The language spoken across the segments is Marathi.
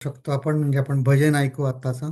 शकतो आपण म्हणजे आपण भजन ऐकू आत्ताचं.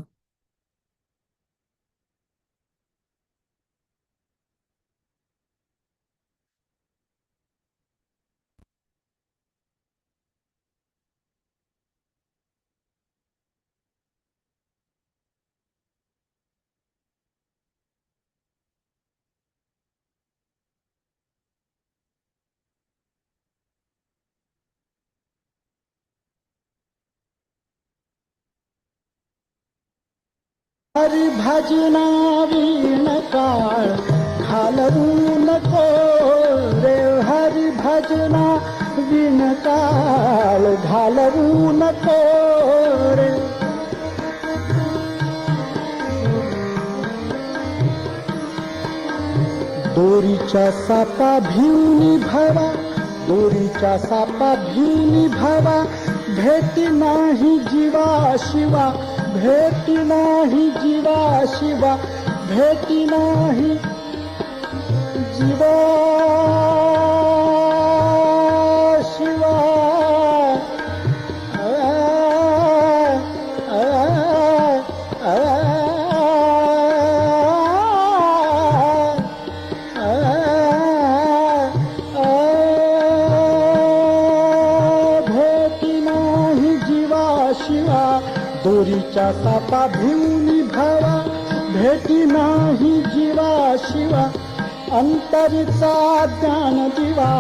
हरी भजना वीण काळ घालवू नको रे, हरी भजना वीण काळ घालवू नको रे. दोरीच्या सापा भिवनी भवा, दोरीच्या सापा भिवनी भवा, भेटी नाही जीवा शिवा, भेटी नाही जीवा शिवा, भेटी नाही जीवा शिवा. भेटी नाही जीवा शिवा, दोरीच्या सापा भिवनी भावा, भेटी नाही जीवा शिवा. अंतरीचा ज्ञान दिवा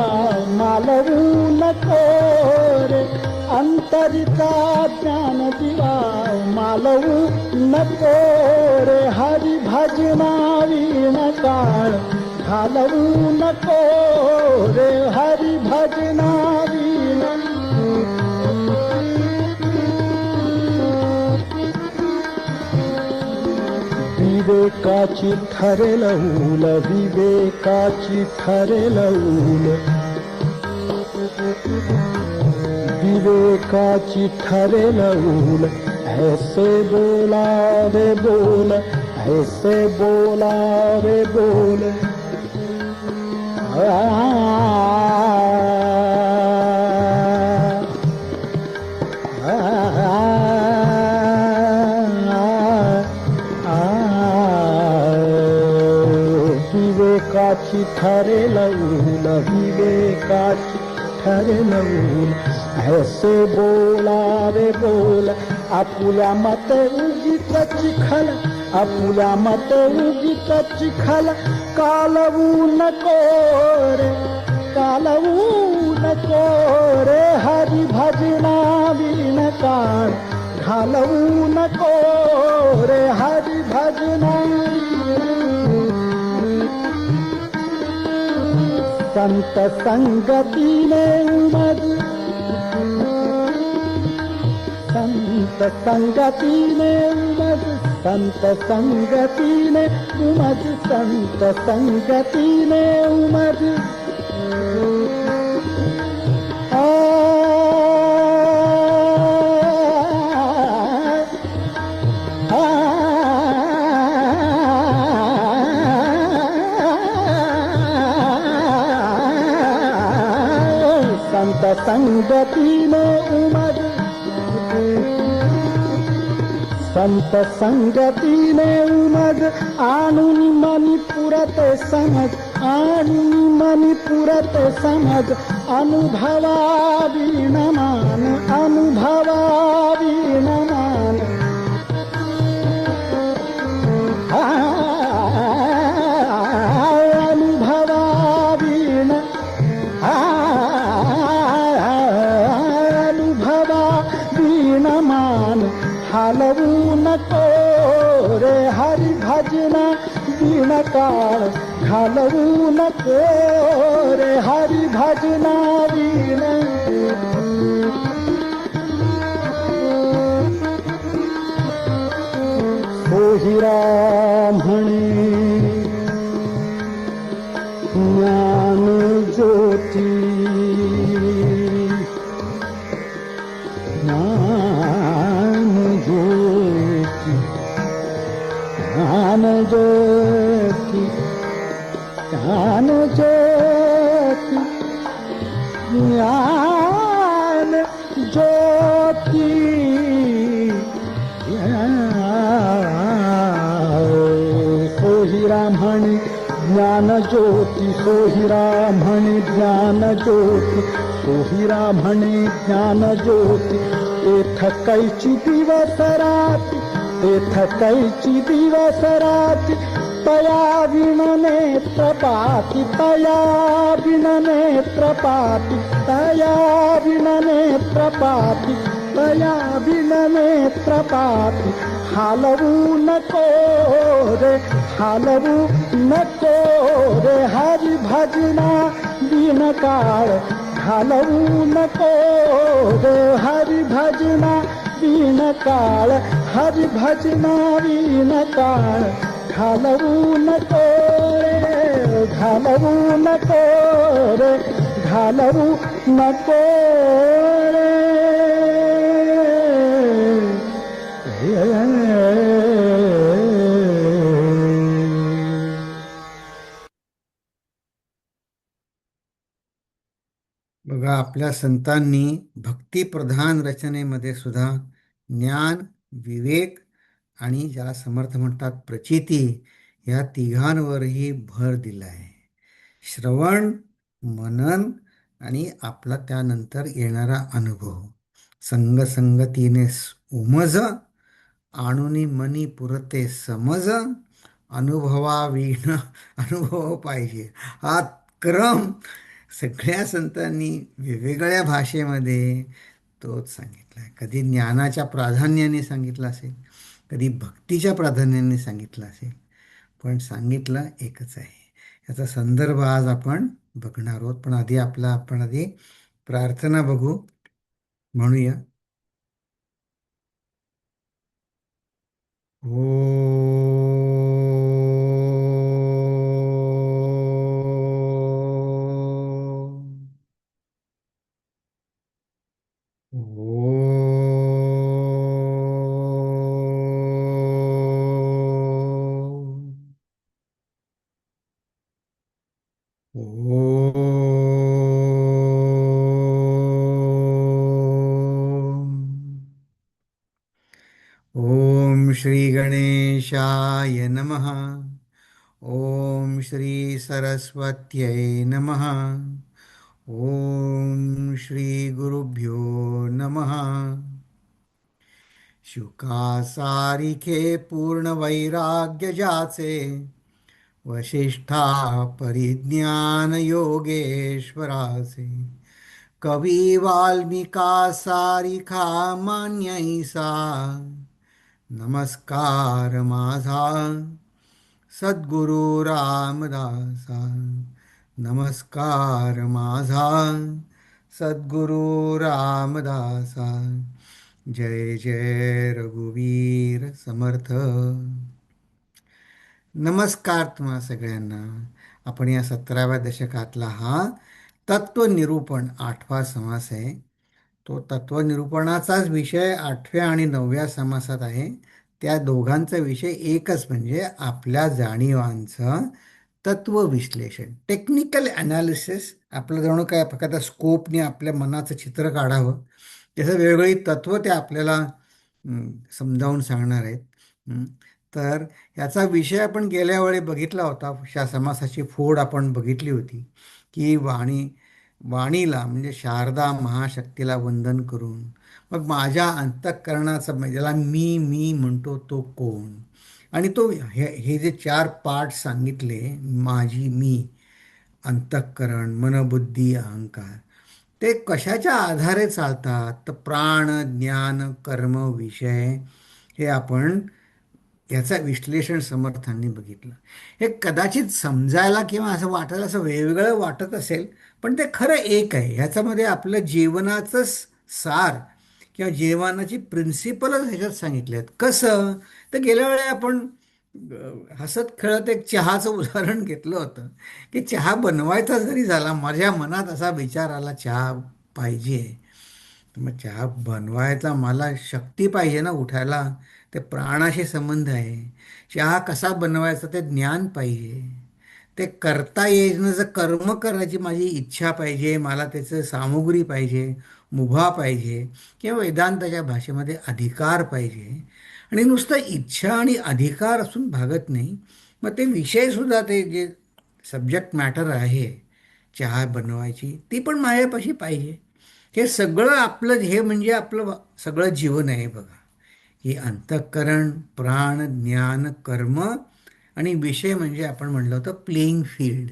मालवू नको रे, अंतरीचा ज्ञान दिवा मालवू नको रे. हरी भजना वीण काळ घालवू नको रे, हरी भजना वीण. विवेकाची ठरेल ऊल, विवेकाची ठरेल ऊल, विवेकाची ठरेल ऊल. ऐसे बोला रे बोल, ऐसे बोला रे बोल. विवेकाची ठरेल ऊल, विवेकाची ठरेल ऊल. ऐसे बोला रे बोल. आपुल्या मत उगीच चिखल, आपुल्या मत उगीच चिखल कालवू नको रे, कालवू नको रे. हरी भजना वीण काळ घालवू नको रे, हरी भजना. संत संगतीने उमद, संत संगतीने उमद, संत संगतीने उमद, संत संगतीने उमद. संत संगतीने उमद, संत संगतीने उमद. आणून मनी पुरत समज, आणून मनी पुरत समज. अनुभवा वीण मान, अनुभवा वीण मान. अनुभवा वीण, अनुभवा वीण मान. हालवू नको रे, हरी भजना वीण काळ घालवू नको रे, हरी भजना वीण. सोहिरा म्हणे ज्ञान ज्योती, ज्ञान ज्योती, ज्ञान ज्योती, ज्ञान ज्योती, ज्ञान ज्योती. ज्योती सोहिरा म्हणे ज्ञान ज्योती, सोहिरा म्हणे ज्ञान ज्योती. तेथ कैची दिवस राती, तेथ कैची दिवस राती. तया विण नेत्र पाती, तया विण नेत्र पाती, तया विण नेत्र पाती, तया विण नेत्र पाती. हालवू नको रे, हालवू नको रे, हरी भजना बिन काळ घालवू नको रे, हरी भजना बिन काळ, हरी भजना बिन काळ घालवू नको रे, घालवू नको रे, घालवू नको रे. बघा, आपल्या संतांनी भक्तिप्रधान रचनेमध्ये सुद्धा ज्ञान, विवेक आणि ज्याला समर्थ म्हणतात प्रचिती, या तिघांवरही भर दिला आहे. श्रवण, मनन आणि आपला त्यानंतर येणारा अनुभव. संगतीने उमज, आणुनी मनी पुरते समज, अनुभवाविण अनुभव पाहिजे. हा क्रम सगळ्या संतांनी वेगवेगळ्या भाषेमध्ये तोच सांगितला आहे. कधी ज्ञानाच्या प्राधान्याने सांगितलं असेल, कधी भक्तीच्या प्राधान्याने सांगितलं असेल, पण सांगितलं एकच आहे. याचा संदर्भ आज आपण बघणार आहोत. पण आपण आधी प्रार्थना बघू, म्हणूया. ओ ओम श्री गणेशाय नमः. ओम श्री सरस्वत्यै नमः. ओम श्री गुरुभ्यो नमः. शुकासारिखे पूर्ण वैराग्य जाचे, वशिष्ठा परिज्ञान योगेश्वराचे. कवी वाल्मिका सारिखा मान्यैसा, नमस्कार माझा सद्गुरु रामदासा. नमस्कार माझा सद्गुरु रामदासा. जय जय रघुवीर समर्थ. नमस्कार तुम्हा सगळ्यांना. आपण या 17व्या दशकातला हा तत्वनिरूपण 8वा समास आहे. तो तत्वनिरूपणाचाच विषय 8व्या आणि 9व्या समासात आहे. त्या दोघांचा विषय एकच, म्हणजे आपल्या जाणीवांचं तत्वविश्लेषण, टेक्निकल ॲनालिसिस. आपलं जणू काय फक्त स्कोपने आपल्या मनाचं चित्र काढावं, त्याचं वेगवेगळी तत्त्व ते आपल्याला समजावून सांगणार आहेत. तर याचा विषय आपण गेल्या वेळी बघितला होता. समासाची फोड आपण बघितली होती की वाणीला म्हणजे शारदा महाशक्तीला वंदन करून मग माझ्या अंतःकरणाचं, ज्याला मी मी म्हणतो तो कोण, आणि तो हे जे 4 पार्ट सांगितले, माझी मी, अंतःकरण, मनबुद्धी, अहंकार, ते कशाच्या आधारे चालतात. तर प्राण, ज्ञान, कर्म, विषय, हे आपण याचं विश्लेषण समर्थांनी बघितलं. हे कदाचित समजायला किंवा असं वाटायला असं वेगवेगळं वाटत असेल, पण ते खरं एक आहे. ह्याच्यामध्ये आपलं जीवनाचं सार किंवा जीवनाची प्रिन्सिपलच ह्याच्यात सांगितले आहेत. कसं, तर गेल्या वेळी आपण हसत खेळत एक चहाचं उदाहरण घेतलं होतं की चहा बनवायचा जरी झाला, माझ्या मनात असा विचार आला चहा पाहिजे, मग चहा बनवायचा मला शक्ती पाहिजे ना उठायला, ते प्राणाशी संबंध आहे. चहा कसा बनवायचा ते ज्ञान पाहिजे, ते करता येण्याचं कर्म करायची माझी इच्छा पाहिजे, मला त्याचं सामुग्री पाहिजे, मुभा पाहिजे, किंवा वेदांताच्या भाषेमध्ये अधिकार पाहिजे. आणि नुसतं इच्छा आणि अधिकार असून भागत नाही. मग ते विषयसुद्धा ते जे सब्जेक्ट मॅटर आहे चहा बनवायची, ती पण माझ्यापाशी पाहिजे. हे सगळं आपलं, हे म्हणजे आपलं सगळं जीवन आहे बघा. ही अंतःकरण, प्राण, ज्ञान, कर्म आणि विषय म्हणजे आपण म्हणलं होतं प्लेईंग फील्ड.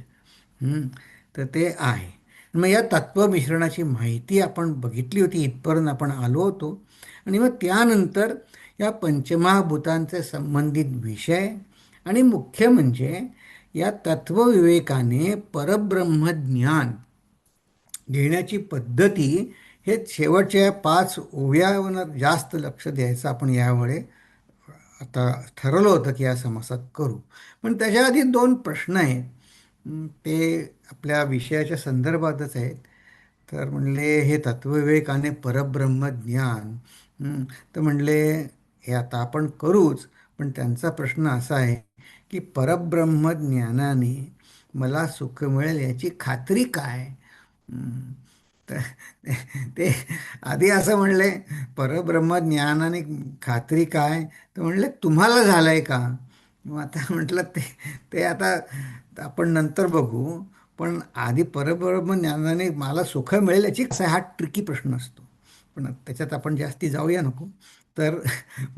तर ते आहे. मग या तत्वमिश्रणाची माहिती आपण बघितली होती, इथपर्यंत आपण आलो होतो. आणि मग त्यानंतर या पंचमहाभूतांचे संबंधित विषय आणि मुख्य म्हणजे या तत्वविवेकाने परब्रह्मज्ञान घेण्याची पद्धती, हे शेवटच्या 5 ओव्यावर जास्त लक्ष द्यायचं आपण यावेळी आता ठरवलं होतं की या समासात करू. पण त्याच्या आधी 2 प्रश्न आहेत. ते आपल्या विषयाच्या संदर्भातच आहेत. तर म्हणले हे तत्वविवेक आणि परब्रह्म ज्ञान. तर म्हणले हे आता आपण करूच, पण त्यांचा प्रश्न असा आहे की परब्रह्म ज्ञानाने मला सुख मिळेल याची खात्री काय? हम्म. तर ते आधी असं म्हणले परब्रह्म ज्ञान आणि खात्री काय, तर म्हणले तुम्हाला झालंय का? मग आता म्हटलं ते ते आता आपण नंतर बघू. पण आधी परब्रह्म ज्ञानाने मला सुख मिळेल याची हा ट्रिकी प्रश्न असतो. पण त्याच्यात आपण जास्ती जाऊया नको. तर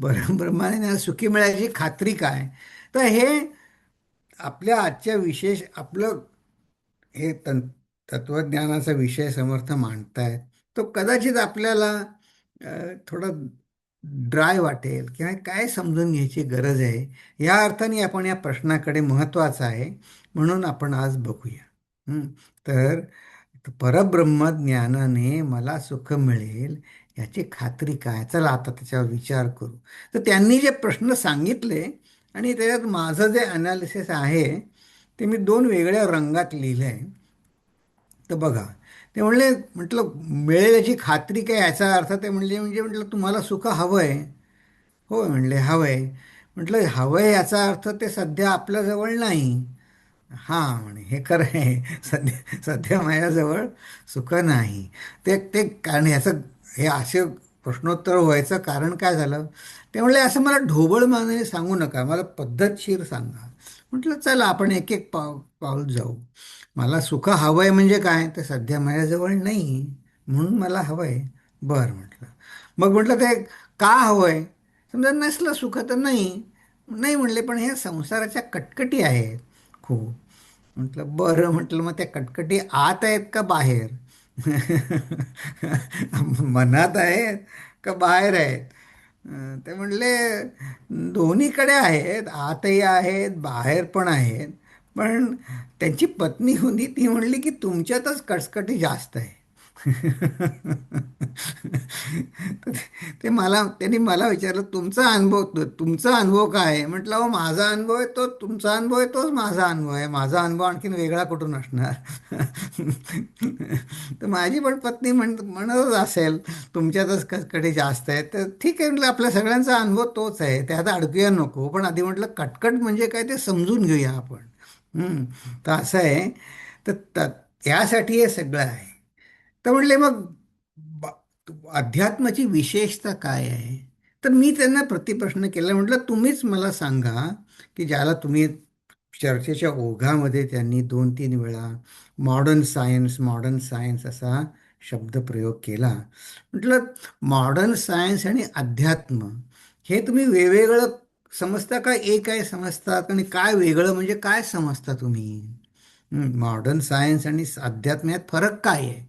परब्रह्माने सुखी मिळायची खात्री काय? तर हे आपल्या आजच्या विशेष आपलं हे तत्वज्ञानाचा विषय समर्थ मांडतायत, तो कदाचित आपल्याला थोडा ड्राय वाटेल किंवा काय समजून घ्यायची गरज आहे या अर्थाने आपण या प्रश्नाकडे महत्त्वाचा आहे म्हणून आपण आज बघूया. हं. तर परब्रह्म ज्ञानाने मला सुख मिळेल याची खात्री काय? चला आता त्याच्यावर विचार करू. तर त्यांनी जे प्रश्न सांगितले आणि त्याच्यात माझं जे अनालिसिस आहे ते मी 2 वेगळ्या रंगात लिहिलं आहे. तर बघा, ते म्हणले, म्हटलं मिळेल याची खात्री काय, याचा अर्थ ते म्हणले म्हणजे म्हटलं तुम्हाला सुख हवं आहे? होय म्हणले हवं आहे. म्हटलं हवं आहे याचा अर्थ ते सध्या आपल्याजवळ नाही. हां म्हणे हे खरं आहे, सध्या सध्या माझ्याजवळ सुख नाही. ते ते कारण ह्याचं हे असे प्रश्नोत्तर व्हायचं कारण काय झालं, ते म्हणले असं मला ढोबळ मानाने सांगू नका, मला पद्धतशीर सांगा. म्हटलं चला आपण एक एक पाऊल जाऊ. मला सुख हवं आहे म्हणजे काय, ते सध्या माझ्याजवळ नाही म्हणून मला हवं आहे. बरं म्हटलं. मग म्हटलं ते का हवं आहे? समजा नसलं सुख तर नाही. नाही म्हणले पण हे संसाराच्या कटकटी आहेत खूप. म्हटलं बरं, म्हटलं मग त्या कटकटी आत आहेत का बाहेर? मनात आहेत का बाहेर आहेत? ते म्हणले दोन्हीकडे आहेत, आतही आहेत बाहेर पण आहेत. पण त्यांची पत्नी होती, ती म्हणली की तुमच्यातच कटकटी जास्त आहे. ते मला त्यांनी मला विचारलं तुमचा अनुभव काय आहे? म्हटलं अहो माझा अनुभव आहे तो तुमचा अनुभव आहे, तोच माझा अनुभव आहे. माझा अनुभव आणखीन वेगळा कुठून असणार? तर माझी पण पत्नी म्हणतच असेल तुमच्यातच कटकटी जास्त आहे. तर ठीक आहे म्हटलं, आपल्या सगळ्यांचा अनुभव तोच आहे, त्यात अडकूया नको. पण आधी म्हटलं कटकट म्हणजे काय ते समजून घेऊया आपण. हं. तर असं आहे. तर यासाठी हे सगळं आहे. तर म्हणले मग अध्यात्माची विशेषता काय आहे? तर मी त्यांना प्रतिप्रश्न केला. म्हटलं तुम्हीच मला सांगा की ज्याला तुम्ही चर्चेच्या ओघामध्ये त्यांनी 2-3 वेळा मॉडर्न सायन्स असा शब्दप्रयोग केला. म्हटलं मॉडर्न सायन्स आणि अध्यात्म हे तुम्ही वेगवेगळं समजता का एक आहे समजतात? आणि काय वेगळं म्हणजे काय समजता तुम्ही? मॉडर्न सायन्स आणि अध्यात्म यात फरक काय आहे?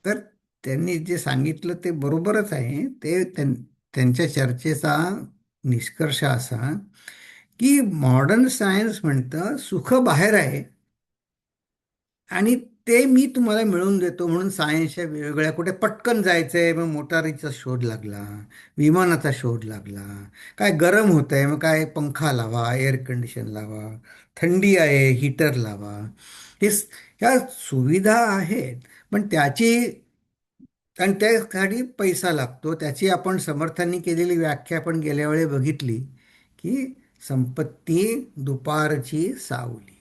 तर त्यांनी जे सांगितलं ते बरोबरच आहे. ते त्यांच्या चर्चेचा निष्कर्ष असा की मॉडर्न सायन्स म्हणतं सुख बाहेर आहे आणि ते मी तुम्हाला मिळवून देतो म्हणून सायन्सच्या वेगवेगळ्या, कुठे पटकन जायचंय मग मोटारीचा शोध लागला, विमानाचा शोध लागला, काय गरम होत आहे मग काय पंखा लावा, एअर कंडिशन लावा, थंडी आहे हीटर लावा. हे ह्या सुविधा आहेत, पण त्याची आणि त्यासाठी पैसा लागतो. त्याची आपण समर्थांनी केलेली व्याख्या आपण गेल्या वेळी बघितली की संपत्ती दुपारची सावली.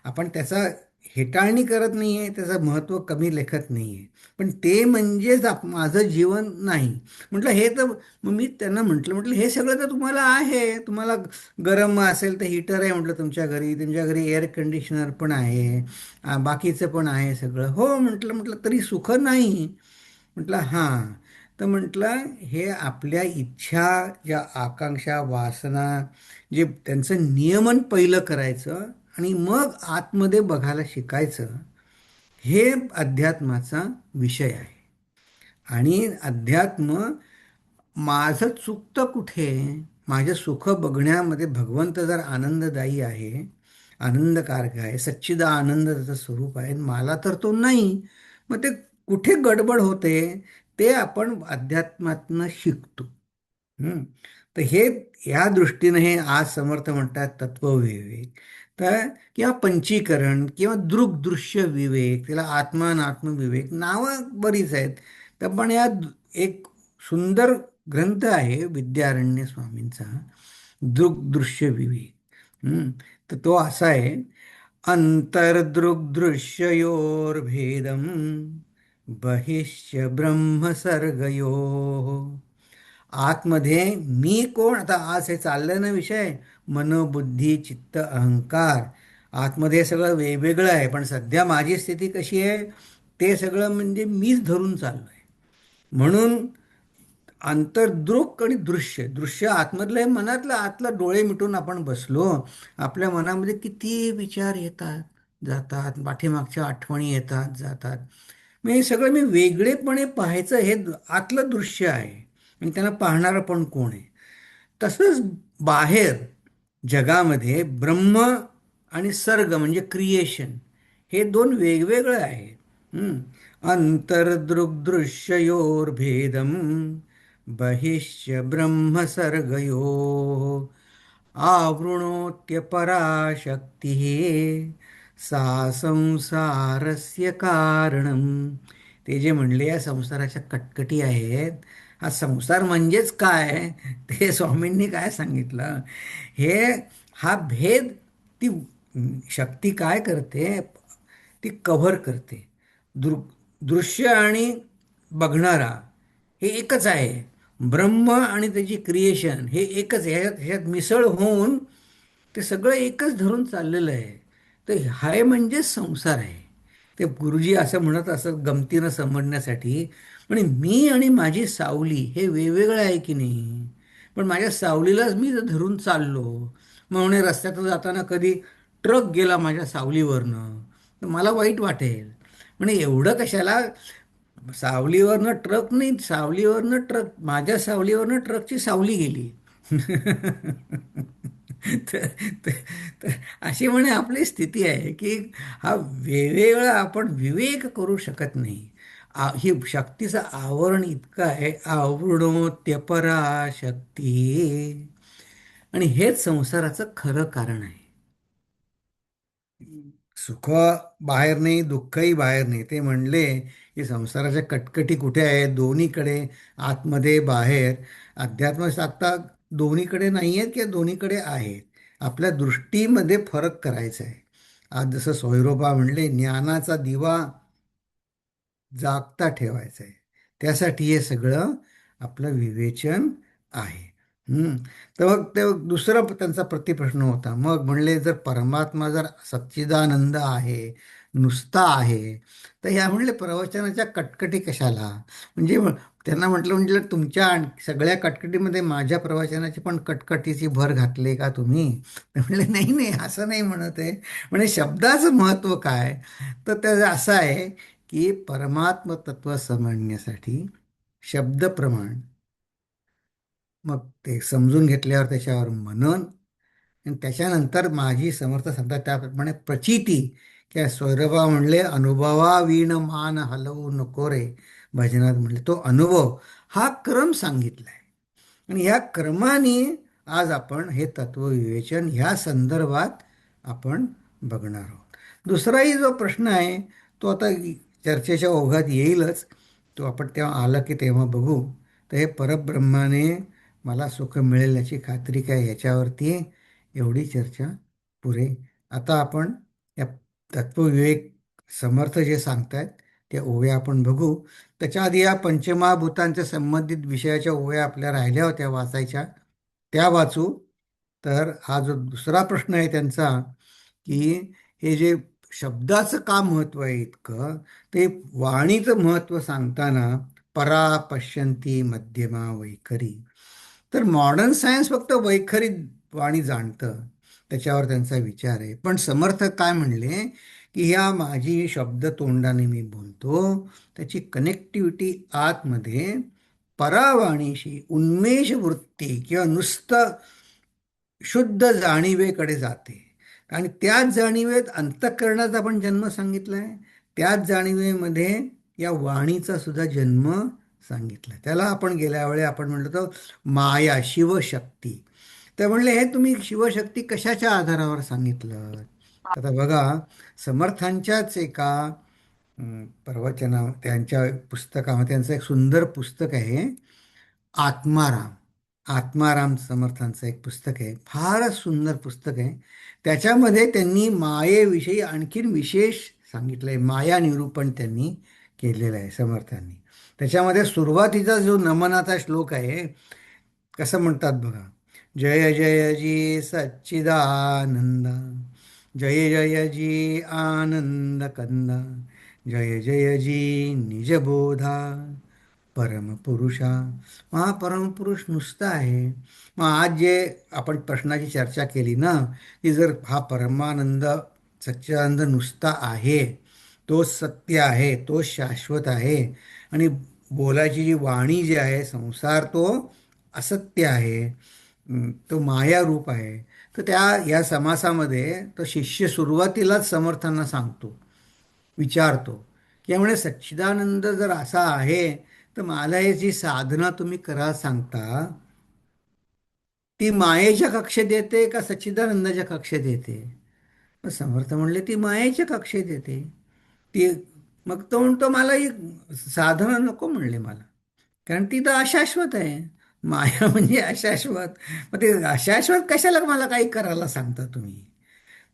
आपण त्याचा हेटाळणी करत नाही आहे, त्याचं महत्त्व कमी लेखत नाही आहे. पण ते म्हणजेच माझं जीवन नाही. म्हटलं हे तर, मग मी त्यांना म्हटलं हे सगळं तर तुम्हाला आहे. तुम्हाला गरम असेल तर हीटर आहे म्हटलं तुमच्या घरी एअर कंडिशनर पण आहे, बाकीचं पण आहे सगळं. हो म्हटलं तरी सुख नाही. म्हटलं हां. तर म्हटलं हे आपल्या इच्छा, ज्या आकांक्षा, वासना, जे त्यांचं नियमन पहिलं करायचं आणि मग आतमध्ये बघायला शिकायचं, हे अध्यात्माचा विषय आहे. आणि अध्यात्म, माझं चुकतं कुठे? माझं सुख बघण्यामध्ये भगवंत जर आनंददायी आहे, आनंदकारक आहे, सच्चिदा आनंद त्याचं स्वरूप आहे, मला तर तो नाही. मग ते कुठे गडबड होते, ते आपण अध्यात्मातनं शिकतो. हं. तर हे, या दृष्टीने हे आज समर्थ म्हणतात तत्वविवेक. तर किंवा पंचीकरण किंवा दृग्दृश्य विवेक, त्याला आत्मा आणि आत्मविवेक नावं बरीच आहेत. तर पण एक सुंदर ग्रंथ आहे विद्यारण्य स्वामींचा, दृग्दृश्य विवेक. तर तो असा आहे: अंतर्दृग्दृश्ययोर्भेदम बहिश्च ब्रह्मसर्गयो. आतमध्ये मी कोण, आता आज हे चाललं ना विषय, मन, बुद्धी, चित्त, अहंकार. आतमध्ये सगळं वेगवेगळं आहे, पण सध्या माझी स्थिती कशी आहे, ते सगळं म्हणजे मीच धरून चाललोय. म्हणून आंतरदृक आणि दृश्य, दृश्य आतमधलं आहे, मनातलं आतलं. डोळे मिटून आपण बसलो, आपल्या मनामध्ये किती विचार येतात जातात, पाठीमागच्या आठवणी येतात जातात. मग हे सगळं मी वेगळेपणे पाहायचं, हे आतलं दृश्य आहे. आणि त्यांना पाहणारं पण कोण आहे? तसंच बाहेर जगामध्ये ब्रह्म आणि सर्ग म्हणजे क्रिएशन, हे दोन वेगवेगळं आहे. अंतर्दृग्दृश्ययोर्भेदम बहिश्च ब्रह्मसर्गयो आवृणोत्यपराशक्तिः सा संसारस्य कारणम. ते जे म्हणले या संसाराच्या कटकटी आहेत, हा संसार म्हणजेच काय, ते स्वामींनी काय सांगितलं, हे, हा भेद, ती शक्ती काय करते, ती कव्हर करते. दृश्य आणि बघणारा हे एकच आहे. ब्रह्म आणि त्याची क्रिएशन हे एकच आहे. ह्याच्यात मिसळ होऊन ते सगळं एकच धरून चाललेलं आहे. तर हाय म्हणजे संसार आहे. ते गुरुजी असं म्हणत असं गमतीनं समजण्यासाठी, म्हणे मी आणि माझी सावली हे वेगवेगळं आहे की नाही. पण माझ्या सावलीलाच मी जर धरून चाललो, मग म्हणे रस्त्यातून जाताना कधी ट्रक गेला माझ्या सावलीवरनं, तर मला वाईट वाटेल. म्हणे एवढं कशाला, सावलीवरनं ट्रक नाही, सावलीवरनं ट्रक, माझ्या सावलीवरनं ट्रकची सावली गेली. तर तर- तर अशी म्हणे आपली स्थिती आहे की हा वेगवेगळा आपण विवेक करू शकत नाही. ही शक्तीचं आवरण इतकं आहे, आवरणोत्यपरा शक्ती. आणि हेच संसाराचं खरं कारण आहे. सुख बाहेर नाही, दुःखही बाहेर नाही. ते म्हणले की संसाराच्या कटकटी कुठे आहे, दोन्हीकडे, आतमध्ये बाहेर. अध्यात्म आता दोन्हीकडे नाही आहेत किंवा दोन्हीकडे आहेत. आपल्या दृष्टीमध्ये फरक करायचा आहे. आज जसं सोयरोबा म्हणले, ज्ञानाचा दिवा जागता ठेवायचा आहे. त्यासाठी हे सगळं आपलं विवेचन आहे. हम्म. तर मग ते दुसरा त्यांचा प्रतिप्रश्न होता. मग म्हणले जर परमात्मा जर सच्चिदानंद आहे, नुसता आहे, तर ह्या म्हणले प्रवचनाच्या कटकटी कशाला? म्हणजे त्यांना म्हटलं तुमच्या सगळ्या कटकटीमध्ये माझ्या प्रवचनाची पण कटकटीची भर घातली का तुम्ही? ते म्हणले नाही नाही, असं नाही म्हणत आहे. म्हणजे शब्दाचं महत्त्व काय? तर त्याचं असं आहे की परमात्म तत्व समजण्यासाठी शब्द प्रमाण, मग ते समजून घेतल्यावर त्याच्यावर मनन, आणि त्याच्यानंतर माझी समर्थ सांगतात त्याप्रमाणे प्रचिती. की स्वैरबा म्हणले, अनुभवा वीण मान हलवू नको रे. भजनात म्हणले तो अनुभव, हा क्रम सांगितलाय. आणि ह्या क्रमाने आज आपण हे तत्वविवेचन ह्या संदर्भात आपण बघणार आहोत. दुसराही जो प्रश्न आहे, तो आता चर्चेच्या ओघात येईलच. तो आपण तेव्हा आला की तेव्हा बघू. तर हे परब्रह्माने मला सुख मिळेल याची खात्री काय, याच्यावरती एवढी चर्चा पुरे. आता आपण या तत्वविवेक समर्थ जे सांगतायत त्या ओव्या आपण बघू. त्याच्या आधी या पंचमहाभूतांच्या संबंधित विषयाच्या ओव्या आपल्या राहिल्या होत्या वाचायच्या, त्या वाचू. तर हा जो दुसरा प्रश्न आहे त्यांचा, की हे जे शब्दाचं का महत्त्व आहे इतकं, ते वाणीचं महत्त्व सांगताना परा पश्यंती मध्यमा वैखरी. तर मॉडर्न सायन्स फक्त वैखरी वाणी जाणतं, त्याच्यावर त्यांचा विचार आहे. पण समर्थ काय म्हणले, की ह्या माझी शब्द तोंडाने मी बोलतो, त्याची कनेक्टिव्हिटी आतमध्ये परावाणीशी उन्मेष वृत्ती किंवा नुसतं शुद्ध जाणीवेकडे जाते. आणि त्याच जाणीवेत अंतःकरणाचा पण जन्म सांगितला आहे. त्याच जाणीवेमध्ये या वाणीचा सुद्धा जन्म सांगितला. त्याला आपण गेल्या वेळी आपण म्हटलं तर माया शिवशक्ती. तर म्हणले हे तुम्ही शिवशक्ती कशाच्या आधारावर सांगितलं. तर आता बघा, समर्थांच्याच एका प्रवचना त्यांच्या पुस्तकामध्ये त्यांचं एक सुंदर पुस्तक आहे, आत्माराम. आत्माराम समर्थांचं एक पुस्तक आहे, फारच सुंदर पुस्तक आहे. त्याच्यामध्ये त्यांनी मायेविषयी आणखीन विशेष सांगितलं आहे. माया निरूपण त्यांनी केलेलं आहे समर्थांनी. त्याच्यामध्ये सुरुवातीचा जो नमनाचा श्लोक आहे, कसं म्हणतात बघा, जय जय जी सच्चिदानंद, जय जय जी आनंद कंद, जय जय जी निजबोधा परमपुरुषा. मग हा परमपुरुष नुसता आहे. मग आज जे आपण प्रश्नाची चर्चा केली ना, की जर हा परमानंद सच्चिदानंद नुसता आहे, तो सत्य आहे, तो शाश्वत आहे, आणि बोलायची जी वाणी जी आहे संसार तो असत्य आहे, तो माया रूप आहे. तर त्या या समासामध्ये तो शिष्य सुरुवातीलाच समर्थांना सांगतो, विचारतो, की यामुळे सच्चिदानंद जर असा आहे, तर मला हे जी साधना तुम्ही करा सांगता, ती मायेच्या कक्षेत येते का सच्चिदानंदाच्या कक्षेत येते. मग समर्थ म्हणले ती मायेच्या कक्षेत येते. ती, मग तो म्हणतो मला ही साधना नको म्हणले मला, कारण ती तर अशाश्वत आहे. माया म्हणजे अशाश्वत. मग ते अशाश्वत कशाला मला काही करायला सांगता तुम्ही.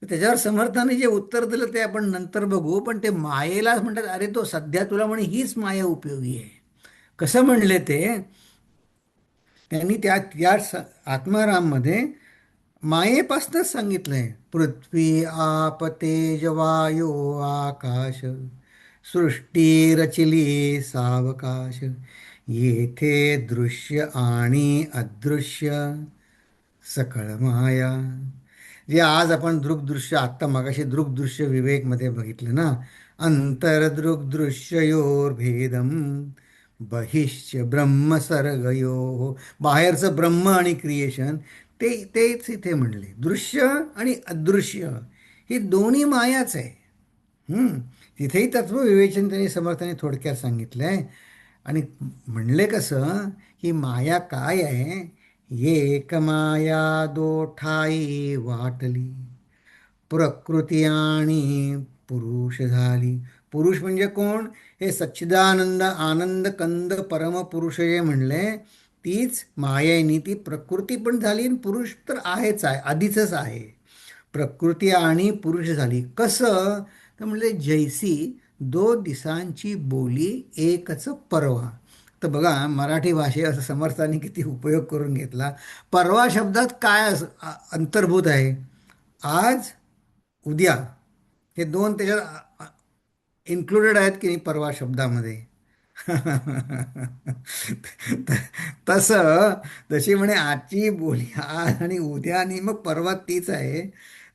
तर त्याच्यावर समर्थाने जे उत्तर दिलं ते आपण नंतर बघू. पण ते मायेला म्हणतात, अरे तो सध्या तुला म्हणे हीच माया उपयोगी आहे. कसं म्हणले ते, त्यांनी त्या आत्माराममध्ये मायेपासूनच सांगितलंय. पृथ्वी आप तेज वायू आकाश, सृष्टी रचिली सावकाश, येथे दृश्य आणि अदृश्य सकळ माया. जे आज आपण दृग्दृश्य, आत्ता मगाशी दृग्दृश्य विवेकमध्ये बघितलं ना, अंतर्दृग्दृश्ययोर भेदम बहिश्च ब्रह्म सर्गयो. बाहेरचं ब्रह्म आणि क्रिएशन, तेच इथे म्हणले. दृश्य आणि अदृश्य ही दोन्ही मायाच आहे. तिथेही तत्वविवेचन त्यांनी समर्थाने थोडक्यात सांगितलं आहे. आणि म्हणले कसं, की माया काय आहे, एक माया दोठाई वाटली, प्रकृती आणि पुरुष झाली. पुरुष म्हणजे कोण, हे सच्चिदानंद आनंद कंद परमपुरुष जे म्हणले, तीच मायेनी ती प्रकृती पण झाली आणि पुरुष तर आहेच आहे, आधीचच आहे. प्रकृती आणि पुरुष झाली. कसं, तर म्हणजे जैसी दो दिसांची बोली एकच परवा. तर बघा, मराठी भाषेचा समर्थांनी किती उपयोग करून घेतला. परवा शब्दात काय अंतर्भूत आहे, आज उद्या, हे दोन त्याच्यात इन्क्लुडेड आहेत की नाही परवा शब्दामध्ये. तसं, जशी म्हणे आजची बोली आज आणि उद्या आणि मग परवा तीच आहे,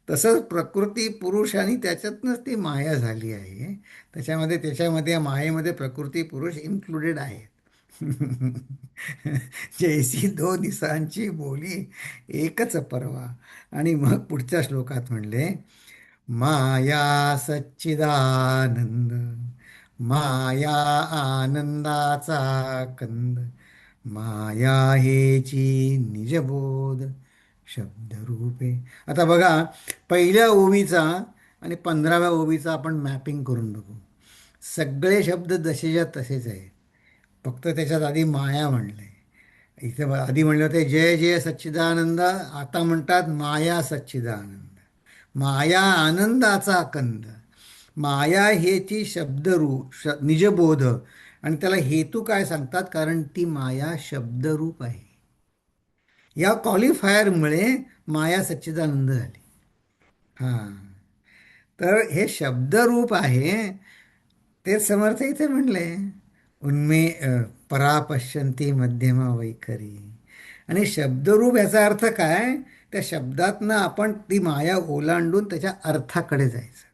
तसंच प्रकृती पुरुष आणि त्याच्यातनंच ती माया झाली आहे. त्याच्यामध्ये या मायेमध्ये प्रकृती पुरुष इन्क्लुडेड आहेत. जैसी दो दिसांची बोली एकच परवा. आणि मग पुढच्या श्लोकात म्हणले, माया सच्चिदानंद, माया आनंदाचा कंद, माया हेची निजबोध शब्दरूपे. आता बघा, पहिल्या ओवीचा आणि 15व्या ओवीचा आपण मॅपिंग करून बघू. सगळे शब्द जसेच्या तसेच आहेत, फक्त त्याच्यात आधी माया म्हणलंय. इथे आधी म्हणले होते जय जय सच्चिदानंद, आता म्हणतात माया सच्चिदानंद, माया आनंदाचा कंद. माया हेची शब्दरूप निजबोध आणि त्याला हेतू काय सांगतात कारण ती माया शब्दरूप आहे. या क्वालिफायरमुळे माया सच्चिदानंद झाली. हां, तर हे शब्दरूप आहे. तेच समर्थ इथे म्हणले उन्मे परा पश्यंती मध्यमा वैखरी. आणि शब्दरूप याचा अर्थ काय, त्या शब्दातनं आपण ती माया ओलांडून त्याच्या अर्थाकडे जायचं.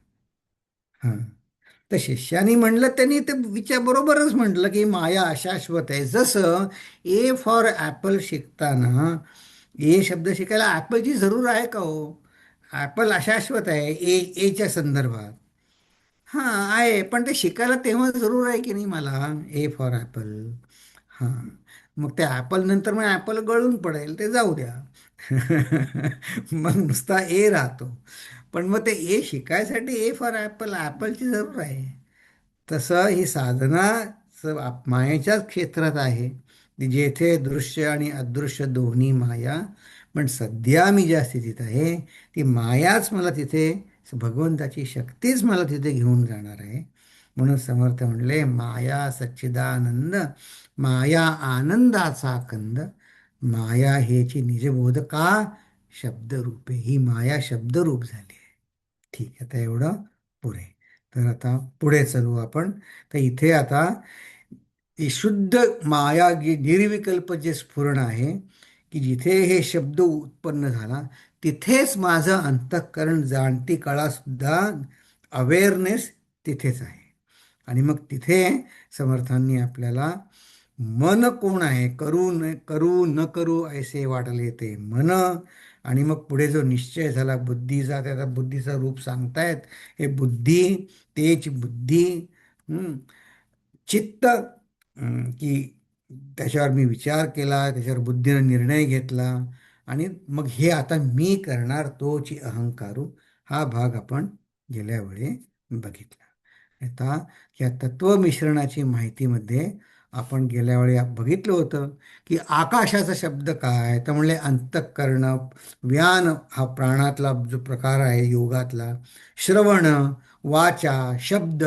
हां, तर शिष्यानी म्हणलं, त्यांनी ते विचार बरोबरच म्हटलं की माया अशाश्वत आहे. जसं ए फॉर ॲपल शिकताना ए शब्द शिकायला ॲपलची जरूर आहे का हो? ॲपल अशाश्वत आहे एच्या संदर्भात. हां आहे, पण ते शिकायला तेव्हा जरूर आहे की नाही मला, ए फॉर ॲपल. हां, मग त्या ॲपल नंतर मग ॲपल गळून पडेल, ते जाऊ द्या. मग नुसता ए राहतो. पण मग ते ए शिकायसाठी ए फॉर ॲपल, ॲपलची जरूर आहे. तसं ही साधना मायेच्याच क्षेत्रात आहे, की जेथे दृश्य आणि अदृश्य दोन्ही माया. पण सध्या मी ज्या स्थितीत आहे ती मायाच मला तिथे, भगवंताची शक्तीच मला तिथे घेऊन जाणार आहे. म्हणून समर्थ म्हणले माया सच्चिदानंद, माया आनंदाचा कंद, माया हेची निजबोध का शब्दरूपे. ही माया शब्दरूप झाली आहे. ठीक आहे, आता एवढं पुरे. तर आता पुढे चलू आपण. तर इथे आता ही शुद्ध माया निर्विकल्प जे स्फुरण आहे, की जिथे हे शब्द उत्पन्न झाला तिथेच माझं अंतःकरण जाणती कळासुद्धा, अवेअरनेस तिथेच आहे. आणि मग तिथे समर्थांनी आपल्याला मन कोण आहे, करू न करू ऐसे वाटले ते मन. आणि मग पुढे जो निश्चय झाला बुद्धीचा, त्याचा बुद्धीचं रूप सांगतायत. हे बुद्धी, तेच बुद्धी. चित्त, की त्याच्यावर मी विचार केला, त्याच्यावर बुद्धीनं निर्णय घेतला, आणि मग हे आता मी करणार तोची अहंकारू. हा भाग आपण गेल्या वेळी बघितला. आता या तत्वमिश्रणाची माहितीमध्ये आपण गेल्या वेळी बघितलं होतं की आकाशाचा शब्द काय, तर म्हणले अंतःकरण. व्यान हा प्राणातला जो प्रकार आहे योगातला. श्रवण, वाचा, शब्द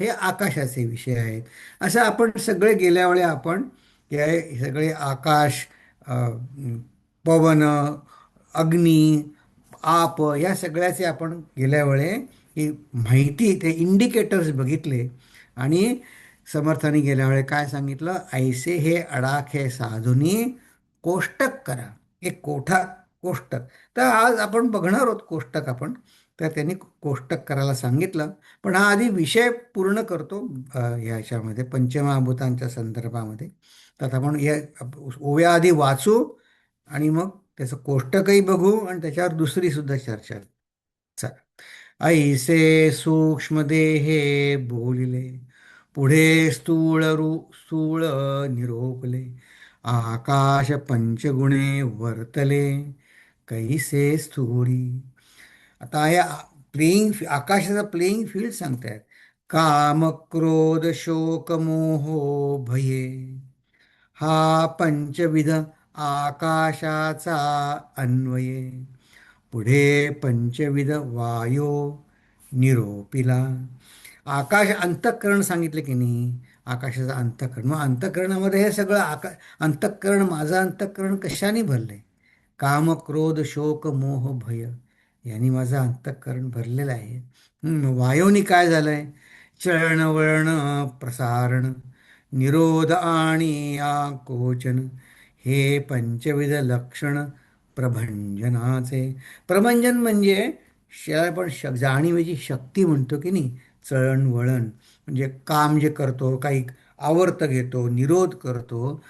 हे आकाशाचे विषय आहेत. असं आपण सगळे गेल्या वेळी आपण हे सगळे आकाश, अ, पवन, अग्नी, आप, या सगळ्याचे आपण गेल्या वेळे ही माहिती, ते इंडिकेटर्स बघितले. आणि समर्थाने गेल्या वेळे काय सांगितलं, ऐसे हे अडाखे साधुनी कोष्टक करा. एक कोष्टक. तर आज आपण बघणार आहोत कोष्टक आपण. तर त्यांनी कोष्टक करायला सांगितलं. पण हा आधी विषय पूर्ण करतो ह्याच्यामध्ये पंचमहाभूतांच्या संदर्भामध्ये. तर आपण या ओव्या आधी वाचू आणि मग त्याचं कोष्टकही बघू आणि त्याच्यावर दुसरी सुद्धा चर्चा. चला. ऐसे सूक्ष्म देहे बोलिले, पुढे स्थूळ निरोपले, आकाश पंचगुणे वर्तले, कैसे स्थूळी. आता या आकाशाचा प्लेईंग फील्ड सांगतायत. काम क्रोध शोक मोहो भये, हा पंचविध आकाशाचा अन्वये, पुढे पंचविध वायो निरोपिला. आकाश अंतःकरण सांगितलं की नाही, आकाशाचं अंतःकरण. मग अंतःकरणामध्ये हे सगळं अंतःकरण, माझं अंतःकरण कशाने भरलंय? काम क्रोध शोक मोह भय यांनी माझं अंतःकरण भरलेलं आहे. वायोनी काय झालंय? चळणवळण प्रसारण, निरोध आणि आकोचन, हे पंचविध लक्षण प्रभंजनाचे. प्रभंजन म्हणजे आपण जाणीवेची शक्ती म्हणतो की नाही. चळणवळण म्हणजे काम जे करतो, काही आवर्त घेतो, निरोध करतो,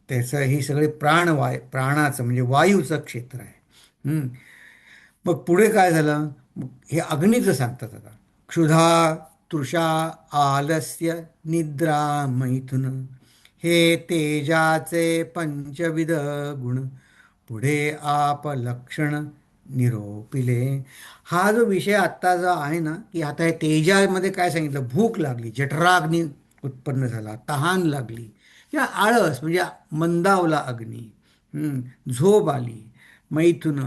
त्याचं ही सगळे प्राणाचं म्हणजे वायूचं क्षेत्र आहे. मग पुढे काय झालं, मग हे अग्नीचं सांगतात आता. क्षुधा, तृषा, आलस्य, निद्रा, मैथुन, हे तेजाचे पंचविध गुण, पुढे आप लक्षण निरोपिले. हा जो विषय आत्ता जो आहे ना, की आता हे तेजामध्ये काय सांगितलं, भूक लागली, जठराग्नी उत्पन्न झाला, तहान लागली, किंवा आळस म्हणजे मंदावला अग्नी, झोप आली, मैथुन,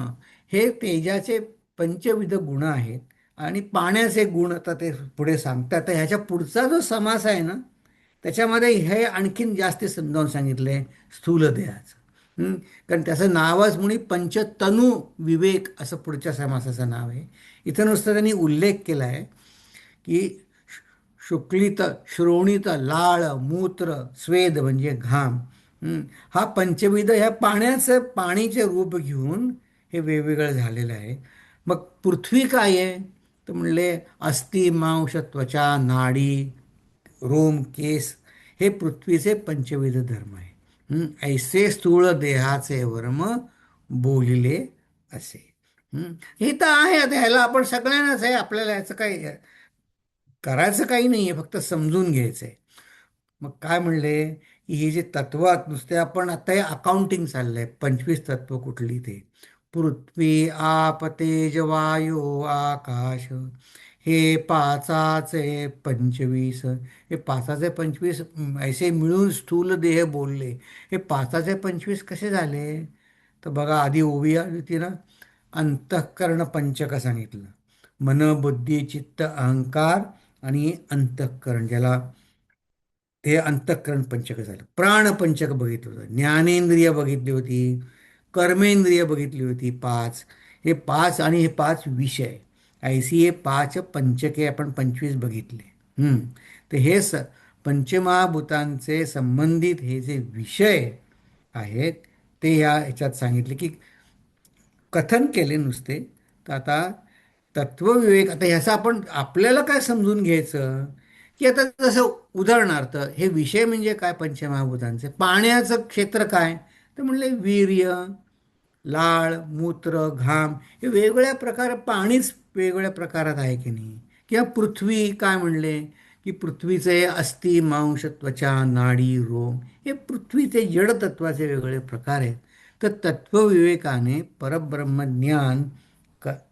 हे तेजाचे पंचविध गुण आहेत. आणि पाण्याचे गुण आता ते पुढे सांगतात. तर ह्याच्या पुढचा जो समास आहे ना, त्याच्यामध्ये हे आणखीन जास्त समजावून सांगितलंय स्थूल देहाचं. कारण त्याचं नावच मुळी पंचतनू विवेक असं पुढच्या समासाचं नाव आहे. इथं नुसतं त्यांनी उल्लेख केला आहे की शुक्लित, श्रोणित, लाळ, मूत्र, स्वेद म्हणजे घाम, हा पंचविध ह्या पाणीचे रूप घेऊन हे वेगवेगळं झालेलं आहे. मग पृथ्वी काय आहे? तर म्हणले अस्थि, मांस, त्वचा, नाडी, रोम, केस हे पृथ्वीचे पंचविध धर्म आहे. ऐसे स्थूळ देहाचे वर्म बोलिले असे. हे तर आहे, आता ह्याला आपण सगळ्यांनाच आहे, आपल्याला ह्याचं काही करायचं काही नाही आहे, फक्त समजून घ्यायचं आहे. मग काय म्हणले की हे जे तत्व नुसते आपण आता हे अकाउंटिंग चाललंय, 25 तत्व कुठली ते पृथ्वी, आप, तेज, वायू, आकाश, हे पाचाचे 25. हे पाचाचे 25 ऐसे मिळून स्थूल देह बोलले. हे पाचाचे 25 कसे झाले? तर बघा, आधी ओवी आली होती ना, अंतःकरण पंचक सांगितलं. मन, बुद्धी, चित्त, अहंकार आणि अंतःकरण, ज्याला ते अंतःकरण पंचक झालं. प्राण पंचक बघितलं होतं, ज्ञानेंद्रिय बघितली होती, कर्मेंद्रिय बघितली होती 5. हे 5 आणि हे 5 विषय, ऐसी हे 5 पंचके आपण 25 बघितले. तर हे पंचमहाभूतांचे संबंधित हे जे विषय आहेत ते ह्याच्यात सांगितले की कथन केले नुसते. तर आता तत्वविवेक, आता ह्याचं आपण आपल्याला काय समजून घ्यायचं की आता जसं उदाहरणार्थ हे विषय म्हणजे काय पंचमहाभूतांचे, पाण्याचं क्षेत्र काय, तर म्हणले वीर्य, लाळ, मूत्र, घाम हे वेगवेगळ्या प्रकार, पाणीच वेगवेगळ्या प्रकारात आहे की नाही. किंवा पृथ्वी काय म्हणले की पृथ्वीचे अस्थि, मांस, त्वचा, नाडी, रोम हे पृथ्वीचे जड तत्वाचे वेगवेगळे प्रकार आहेत. तर तत्वविवेकाने परब्रह्मज्ञान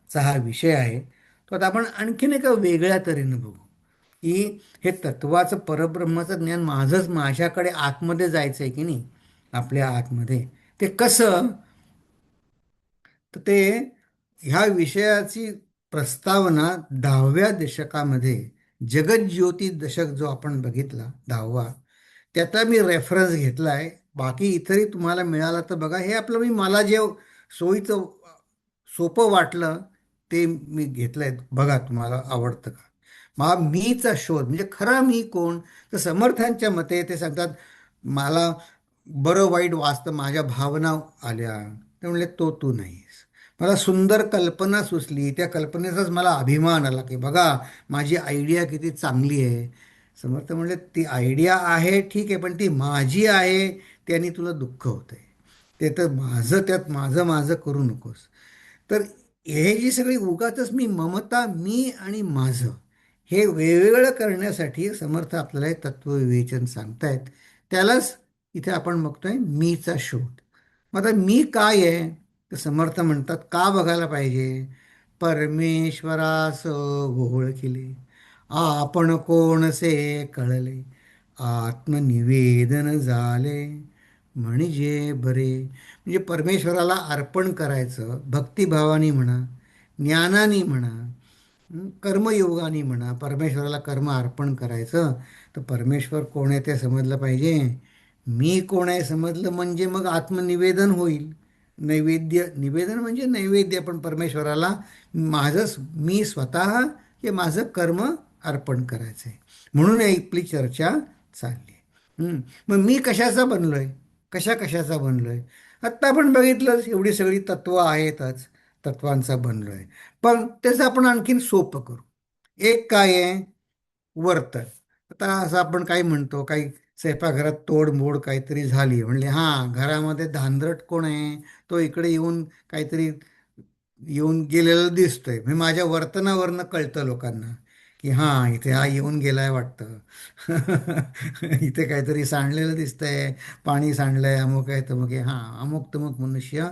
चा हा विषय आहे, तो आता आपण आणखीन एका वेगळ्या तऱ्हेने बघू की हे तत्वाचं परब्रह्माचं ज्ञान माझंच माझ्याकडे आतमध्ये जायचं आहे की नाही, आपल्या आतमध्ये. ते कसं? तर ते ह्या विषयाची प्रस्तावना 10व्या दशकामध्ये, जगज्योती दशक जो आपण बघितला 10वा, त्याचा मी रेफरन्स घेतला आहे. बाकी इतरही तुम्हाला मिळाला तर बघा. हे आपलं मला जे सोयीचं सोपं वाटलं ते मी घेतलंय, बघा तुम्हाला आवडतं का. मग मीचा शोध म्हणजे खरा मी कोण? तर समर्थांच्या मते ते सांगतात, मला बरं वाईट वाचतं, माझ्या भावना आल्या, ते म्हणले तो तू नाहीस. मला सुंदर कल्पना सुचली, त्या कल्पनेचाच मला अभिमान आला की बघा माझी आयडिया किती चांगली आहे. समर्थ म्हणले ती आयडिया आहे ठीक आहे, पण ती माझी आहे, त्याने तुला दुःख होतंय. ते तर माझं, त्यात माझं माझं करू नकोस. तर हे जी सगळी उगाचच ममता, मी आणि माझं हे वेगवेगळं करण्यासाठी समर्थ आपल्याला हे तत्वविवेचन सांगतायत. त्यालाच इथे आपण बघतोय मीचा शोध. मग आता मी काय आहे? तर समर्थ म्हणतात का बघायला पाहिजे? परमेश्वरास ओळखिले, आपण कोणसे कळले, आत्मनिवेदन झाले म्हणजे बरे. म्हणजे परमेश्वराला अर्पण करायचं भक्तिभावानी म्हणा, ज्ञानानी म्हणा, कर्मयोगाने म्हणा, परमेश्वराला कर्म अर्पण करायचं. तर परमेश्वर कोण आहे ते समजलं पाहिजे. मी कोण आहे समजलं म्हणजे मग आत्मनिवेदन होईल. नैवेद्य, निवेदन म्हणजे नैवेद्य, पण परमेश्वराला माझं, मी स्वतः हे माझं कर्म अर्पण करायचं आहे. म्हणून ही आपली चर्चा चालली. मग मी कशाचा बनलोय, कशा कशाचा बनलोय? आत्ता आपण बघितलं एवढी सगळी तत्व आहेतच, तत्वांचा बनलोय. पण त्याचं आपण आणखीन सोपं करू. एक काय आहे? वर्तन. आता असं आपण काही म्हणतो, काही स्वयंपाकघरात तोडमोड काहीतरी झाली म्हणले, हां घरामध्ये धांदरट कोण आहे, तो इकडे येऊन काहीतरी येऊन गेलेलं दिसतोय. म्हणजे माझ्या वर्तनावरनं कळतं लोकांना की हां इथे हा येऊन गेलाय वाटतं. इथे काहीतरी सांडलेलं दिसतंय, पाणी सांडलंय, अमुक आहे तमुक आहे. हां अमुक तमुक मनुष्य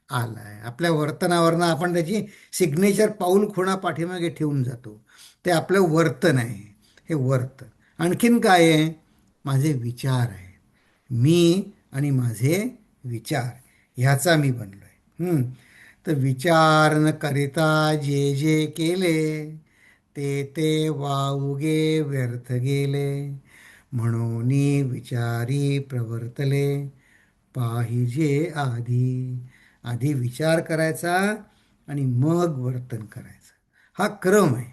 आलाय. आपल्या वर्तनावरनं आपण त्याची सिग्नेचर पाऊल खुणा पाठीमागे ठेवून जातो. ते आपलं वर्तन आहे. हे वर्तन. आणखीन काय आहे? माझे विचार आहेत. मी आणि माझे विचार ह्याचा मी बनलोय. तर विचार न करिता जे जे केले, ते ते वावगे व्यर्थ गेले. म्हणून विचारी प्रवर्तले, पाहिजे आधी. आधी विचार करायचा आणि मग वर्तन करायचं, हा क्रम आहे.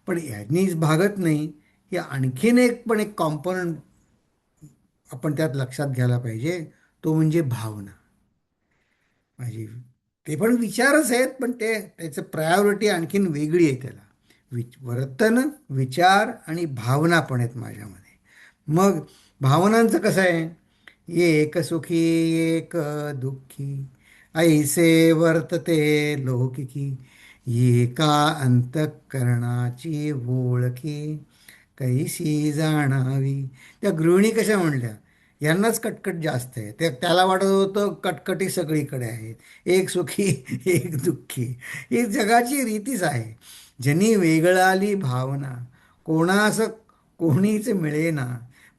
पण यांनीच भागत नाही. या आणखीन एक पण एक कॉम्पोनंट आपण त्यात लक्षात घ्यायला पाहिजे, तो म्हणजे भावना. माझी ते पण विचारच आहेत, पण त्याचं प्रायोरिटी आणखीन वेगळी आहे त्याला. वर्तन, विचार आणि भावना पण आहेत माझ्यामध्ये. मग भावनांचं कसं आहे, एक सुखी एक दुःखी, ऐसे वर्तते लौकिकी, एका अंतःकरणाची ओळखी, कैसी जाणावी. त्या गृहिणी कशा म्हणल्या, यांनाच कटकट जास्त आहे. त्याला वाटत होतं कटकटी सगळीकडे आहेत, एक सुखी एक दुःखी. ही जगाची रीतीच आहे. ज्यांनी वेगळाली भावना, कोणास कोणीच मिळेना,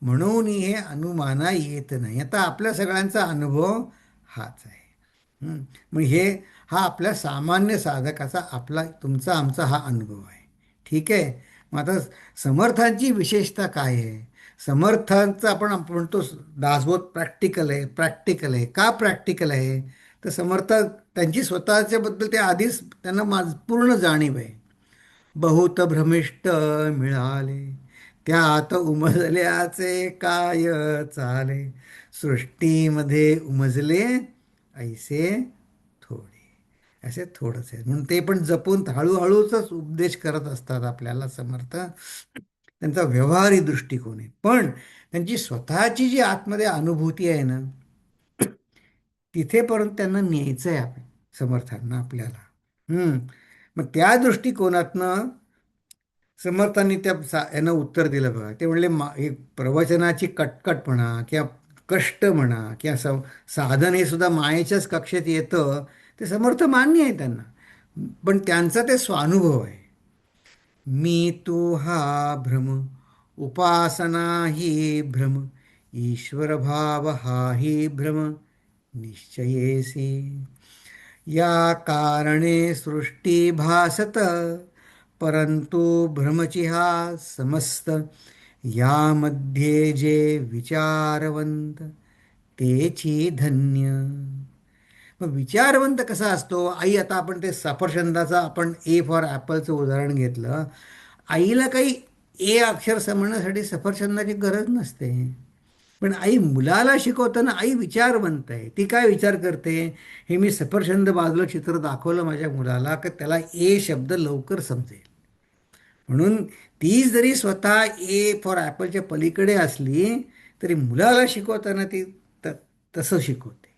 म्हणून हे अनुमाना येत नाही. आता आपल्या सगळ्यांचा अनुभव हाच आहे. मग हा आपल्या सामान्य साधकाचा, आपला तुमचा आमचा हा अनुभव आहे. ठीक आहे. मग आता समर्थांची विशेषता काय आहे? समर्थांचं आपण म्हणतो दासबोध प्रॅक्टिकल आहे, प्रॅक्टिकल आहे. का प्रॅक्टिकल आहे? तर समर्थ त्यांची स्वतःच्याबद्दल ते आधीच त्यांना पूर्ण जाणीव आहे. बहुत भ्रमिष्ट मिळाले, त्यात उमजल्याचे काय चाले, सृष्टीमध्ये उमजले ऐसे थोडे. असे थोडंच आहे म्हणून ते पण जपून हळूहळूच उपदेश करत असतात आपल्याला समर्थ. त्यांचा व्यवहारी दृष्टिकोन आहे, पण त्यांची स्वतःची जी आतमध्ये अनुभूती आहे ना, तिथेपर्यंत त्यांना न्यायचं आहे समर्थांना आपल्याला. मग त्या दृष्टिकोनातनं समर्थांनी यांना उत्तर दिलं बघा. ते म्हणले हे प्रवचनाची कटकट म्हणा किंवा कष्ट म्हणा किंवा साधन हे सुद्धा मायेच्याच कक्षेत येतं, ते समर्थ मान्य आहे त्यांना. पण त्यांचा ते स्वानुभव आहे. मी तू हा भ्रम, उपासना ही भ्रम, ईश्वर भाव हा ही भ्रम, निश्चयेसी. या कारणे सृष्टी भासत, परंतु भ्रमची हा समस्त. यामध्ये जे विचारवंत, तेची धन्य. मग विचारवंत कसा असतो? आई, आता आपण ते सफरचंदाचा, आपण ए फॉर ॲपलचं उदाहरण घेतलं. आईला काही ए अक्षर समजण्यासाठी सफरचंदाची गरज नसते. पण आई मुलाला शिकवताना आई विचारवंत आहे. ती काय विचार करते, हे मी सफरचंद बाजूला चित्र दाखवलं माझ्या मुलाला की त्याला ए शब्द लवकर समजेल. म्हणून ती जरी स्वतः ए फॉर ॲपलच्या पलीकडे असली, तरी मुलाला शिकवताना ती तसं शिकवते.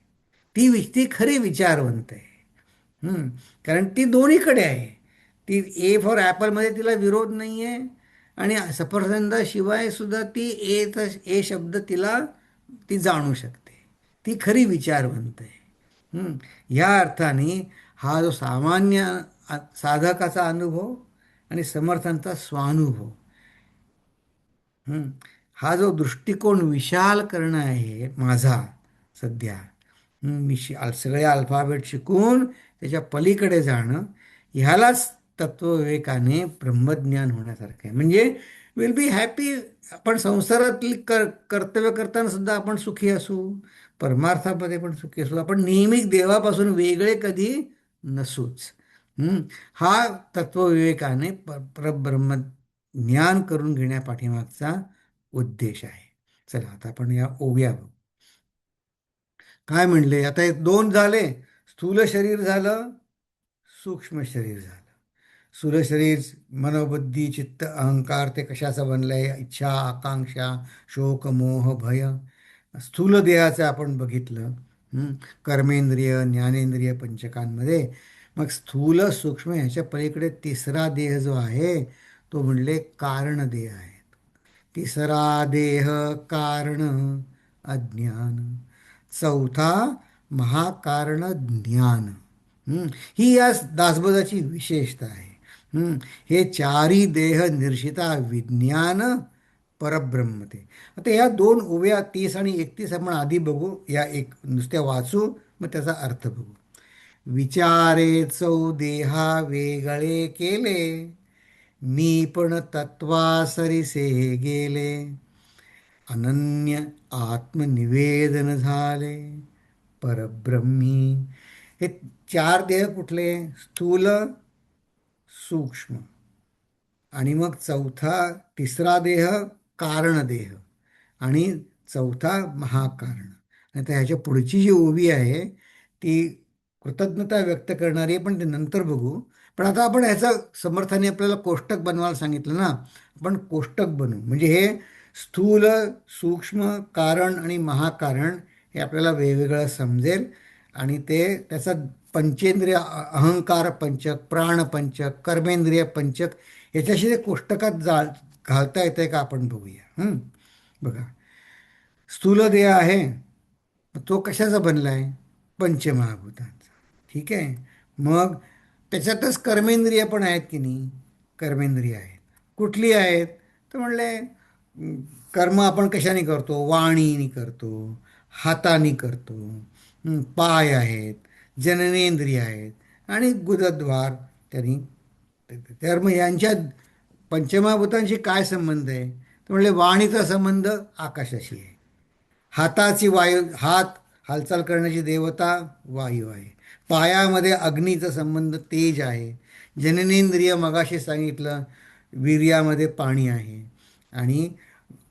ती खरी विचारवंत आहे. कारण ती दोन्हीकडे आहे. ती ए फॉर ॲपलमध्ये तिला विरोध नाही आहे, आणि सफरचंदाशिवाय सुद्धा ती ए शब्द ती जाणू शकते. ती खरी विचारवंत आहे. या अर्थाने हा जो सामान्य साधकाचा अनुभव आणि समर्थांचा स्वानुभव, हा जो दृष्टिकोन विशाल करणं आहे माझा सध्या, सगळे अल्फाबेट शिकून त्याच्या पलीकडे जाणं, ह्यालाच तत्वविवेकाने ब्रह्मज्ञान होण्यासारखं आहे. म्हणजे विल बी हॅपी. आपण संसारातली कर्तव्य करताना सुद्धा आपण सुखी असू, परमार्थामध्ये पण सुखी असू, आपण नेहमीच देवापासून वेगळे कधी नसूच. हा तत्वविवेकाने परब्रह्म ज्ञान करून घेण्यापाठीमागचा उद्देश आहे. चला आता आपण या ओव्या बघू. काय म्हणले आता? हे दोन झाले, स्थूल शरीर झालं, सूक्ष्म शरीर झालं. स्थूल शरीर मनोबुद्धी चित्त अहंकार, ते कशाचं बनलंय? इच्छा, आकांक्षा, शोक, मोह, भय. स्थूल देहाचं आपण बघितलं. कर्मेंद्रिय, ज्ञानेंद्रिय, पंचकांमध्ये. मग स्थूल सूक्ष्म ह्याच्या पलीकडे तिसरा देह जो आहे, तो म्हणले कारण देह आहे. तिसरा देह कारण अज्ञान, चौथा महाकारण ज्ञान. ही या दासबोधाची विशेषता आहे. हे चारी देह निर्शिता विज्ञान परब्रह्म ते. आता या दोन ओव्या 30 आणि 31 आपण आधी बघू, या एक नुसत्या वाचू, मग त्याचा अर्थ बघू. विचारे चौ देहा वेगळे केले, मी पण तत्वासरिसे गेले, अनन्य आत्मनिवेदन झाले परब्रह्मी. हे चार देह कुठले? स्थूल, सूक्ष्म, आणि मग चौथा, तिसरा देह कारण देह, आणि चौथा महाकारण. आणि तर ह्याच्या पुढची जी ओवी आहे ती कृतज्ञता व्यक्त करणारी आहे, पण ते नंतर बघू. पण आता आपण ह्याचं समर्थाने आपल्याला कोष्टक बनवायला सांगितलं ना, आपण कोष्टक बनवू. म्हणजे हे स्थूल, सूक्ष्म, कारण आणि महाकारण हे आपल्याला वेगवेगळं समजेल. आणि ते त्याचा पंचेंद्रिय, अहंकार पंचक, प्राण पंचक, कर्मेंद्रिय पंचक, याच्याशी ते कोष्टकात घालता येतंय का आपण बघूया. बघा, स्थूल देह आहे, तो कशाचा बनला आहे? पंचमहाभूतांचा. ठीक आहे. मग त्याच्यातच कर्मेंद्रिय पण आहेत की नाही? कर्मेंद्रिय आहेत. कुठली आहेत? तर म्हणले कर्म आपण कशाने करतो? वाणीने करतो, हाताने करतो, पाय आहेत, जननेंद्रिय आहेत, आणि गुदद्वार त्यांनी. तर मग यांच्या पंचमहाभूतांशी काय संबंध आहे? तर म्हणले वाणीचा संबंध आकाशाशी आहे. हाताची वायू, हात हालचाल करण्याची देवता वायू आहे. पायामध्ये अग्नीचा संबंध तेज आहे. जननेंद्रिय मगाशी सांगितलं, वीर्यामध्ये पाणी आहे. आणि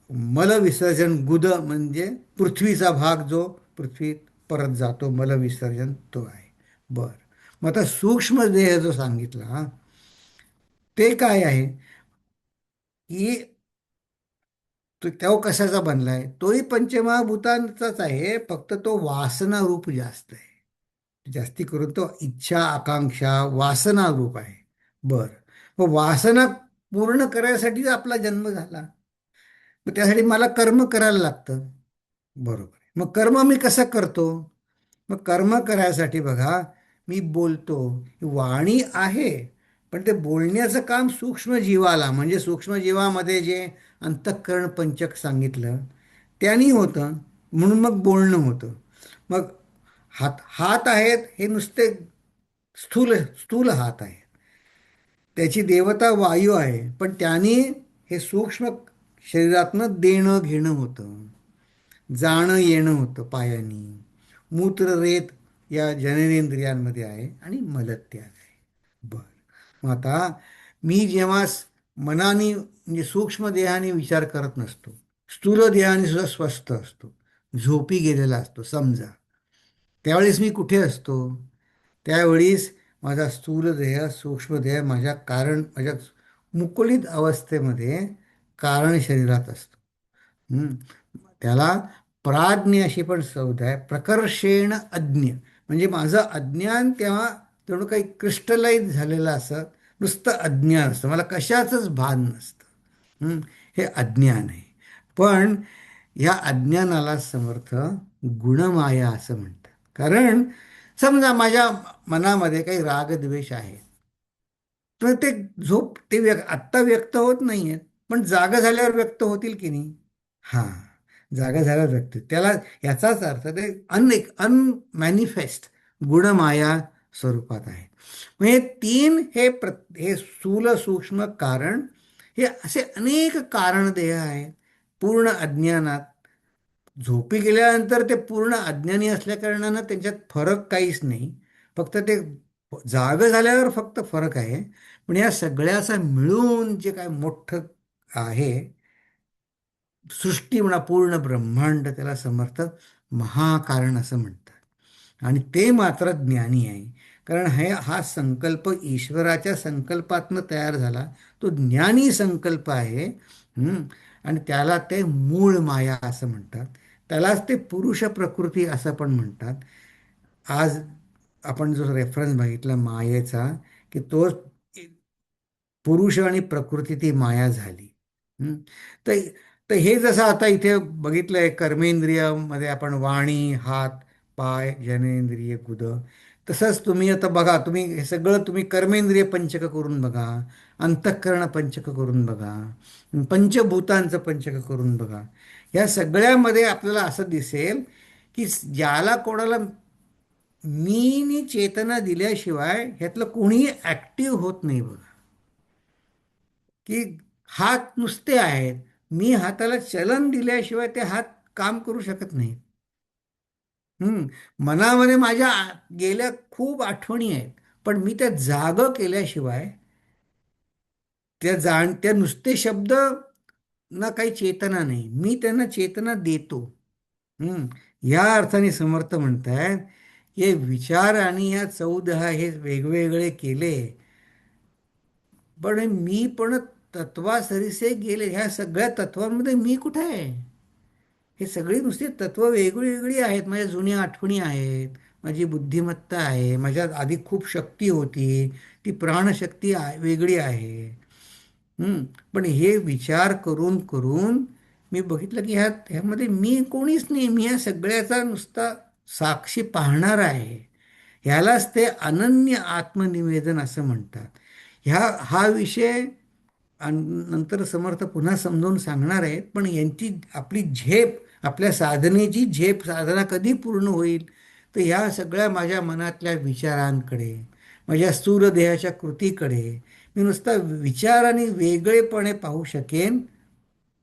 मलविसर्जन, गुद म्हणजे पृथ्वीचा भाग, जो पृथ्वीत परत जातो, मलविसर्जन तो आहे. बर. मग आता सूक्ष्म देह जो सांगितला ते काय आहे? की तो कशाचा बनलाय? तोही पंचमहाभूतांचाच आहे, फक्त तो वासना रूप जास्त आहे. जास्ती करून तो इच्छा, आकांक्षा, वासना रूप आहे. बर. मग वासना पूर्ण करायसाठी आपला जन्म झाला. मग त्यासाठी मला कर्म करायला लागतं. बरोबर आहे. मग कर्म मी कसं करतो? मग कर्म करायसाठी बघा, मी बोलतो, वाणी आहे, पण ते बोलण्याचं काम सूक्ष्म जीवाला, म्हणजे सूक्ष्म जीवामध्ये जे अंतःकरण पंचक सांगितलं त्यांनी होतं, म्हणून मग बोलणं होतं. मग हात हात आहेत, हे नुसते स्थूल स्थूल हात आहेत. त्याची देवता वायू आहे, पण त्यांनी हे सूक्ष्म शरीरातनं देणं घेणं होतं, जाणं येणं होतं पायानी. मूत्र रेत या जननेंद्रियांमध्ये आहे, आणि मलत्याग आहे. बर. मग आता मी जेव्हा मनाने म्हणजे सूक्ष्म देहाने विचार करत नसतो, स्थूल देहाने सुद्धा स्वस्थ असतो, झोपी गेलेला असतो समजा, त्यावेळेस मी कुठे असतो? त्यावेळीस माझा स्थूल देह, सूक्ष्म देह माझ्या मुकुलित अवस्थेमध्ये कारण शरीरात असतो. हम्म. त्याला प्राज्ञ अशी पण संज्ञा आहे. प्रकर्षेण अज्ञ, म्हणजे माझं अज्ञान तेव्हा जणू काही क्रिस्टलाइज झालेलं असं नुसतं अज्ञान असतं, मला कशाचंच भान नसतं. हे अज्ञान आहे. पण ह्या अज्ञानाला समर्थ गुणमाया असं म्हणतात. कारण समजा माझ्या मनामध्ये काही रागद्वेष आहे, तर ते आत्ता व्यक्त होत नाही आहेत, पण जागा झाल्यावर व्यक्त होतील की नाही? हां, जागा झाल्यावर व्यक्त त्याला, याचाच अर्थ ते अनमॅनिफेस्ट गुणमाया स्वरूपात आहे. म्हणजे तीन हे स्थूल, सूक्ष्म, कारण, हे असे अनेक कारण देह आहेत पूर्ण अज्ञानात. झोपी गेल्यानंतर ते पूर्ण अज्ञानी असल्याकारणानं त्यांच्यात फरक काहीच नाही. फक्त ते जाग झाल्यावर फक्त फरक आहे. पण या सगळ्याचा मिळून जे काय मोठं आहे, सृष्टी म्हणा, पूर्ण ब्रह्मांड, त्याला समर्थ महाकारण असं म्हणतात. आणि ते मात्र ज्ञानी आहे. कारण हा संकल्प ईश्वराच्या संकल्पातनं तयार झाला, तो ज्ञानी संकल्प आहे. आणि त्याला ते मूळ माया असं म्हणतात. त्यालाच ते पुरुष प्रकृती असं पण म्हणतात. आज आपण जो रेफरन्स बघितला मायेचा, की तो पुरुष आणि प्रकृती ती माया झाली. हं. तर तर हे जसं आता इथे बघितलंय, कर्मेंद्रियामध्ये आपण वाणी, हात, पाय, जननेंद्रिय, गुद, तसंच तुम्ही आता बघा, तुम्ही हे सगळं तुम्ही कर्मेंद्रिय पंचक करून बघा, अंतःकरण पंचक करून बघा, पंचभूतांचं पंचक करून बघा. या सगळ्यामध्ये आपल्याला असं दिसेल की ज्याला कोणाला मीनी चेतना दिल्याशिवाय ह्यातलं कोणीही ऍक्टिव्ह होत नाही बघा. की हात नुसते आहेत, मी हाताला चलन दिल्याशिवाय ते हात काम करू शकत नाहीत. मनामध्ये माझ्या गेल्या खूप आठवणी आहेत, पण मी त्या जागं केल्याशिवाय त्या नुसते शब्द ना काही चेतना नाही, मी त्यांना चेतना देतो. हम्म. या अर्थाने समर्थ म्हणतायत, हे विचार आणि या 14 हे वेगवेगळे केले, पण मी पण तत्वासरीसे गेले. ह्या सगळ्या तत्वांमध्ये मी कुठे आहे? हे सगळी नुसती तत्व वेगळी वेगळी आहेत. माझ्या जुन्या आठवणी आहेत, माझी बुद्धिमत्ता आहे, माझ्यात आधी खूप शक्ती होती, ती प्राणशक्ती वेगळी आहे. पण हे विचार करून करून मी बघितलं की ह्यामध्ये मी कोणीच नाही, मी या सगळ्याचा नुसता साक्षी पाहणार आहे. ह्यालाच ते अनन्य आत्मनिवेदन असं म्हणतात. हा विषय नंतर समर्थ पुन्हा समजावून सांगणार आहेत, पण यांची आपली झेप, आपल्या साधनेची झेप, साधना कधी पूर्ण होईल? तर ह्या सगळ्या माझ्या मनातल्या विचारांकडे, माझ्या स्थूल देहाच्या कृतीकडे मी नुसता विचाराने वेगळेपणे पाहू शकेन,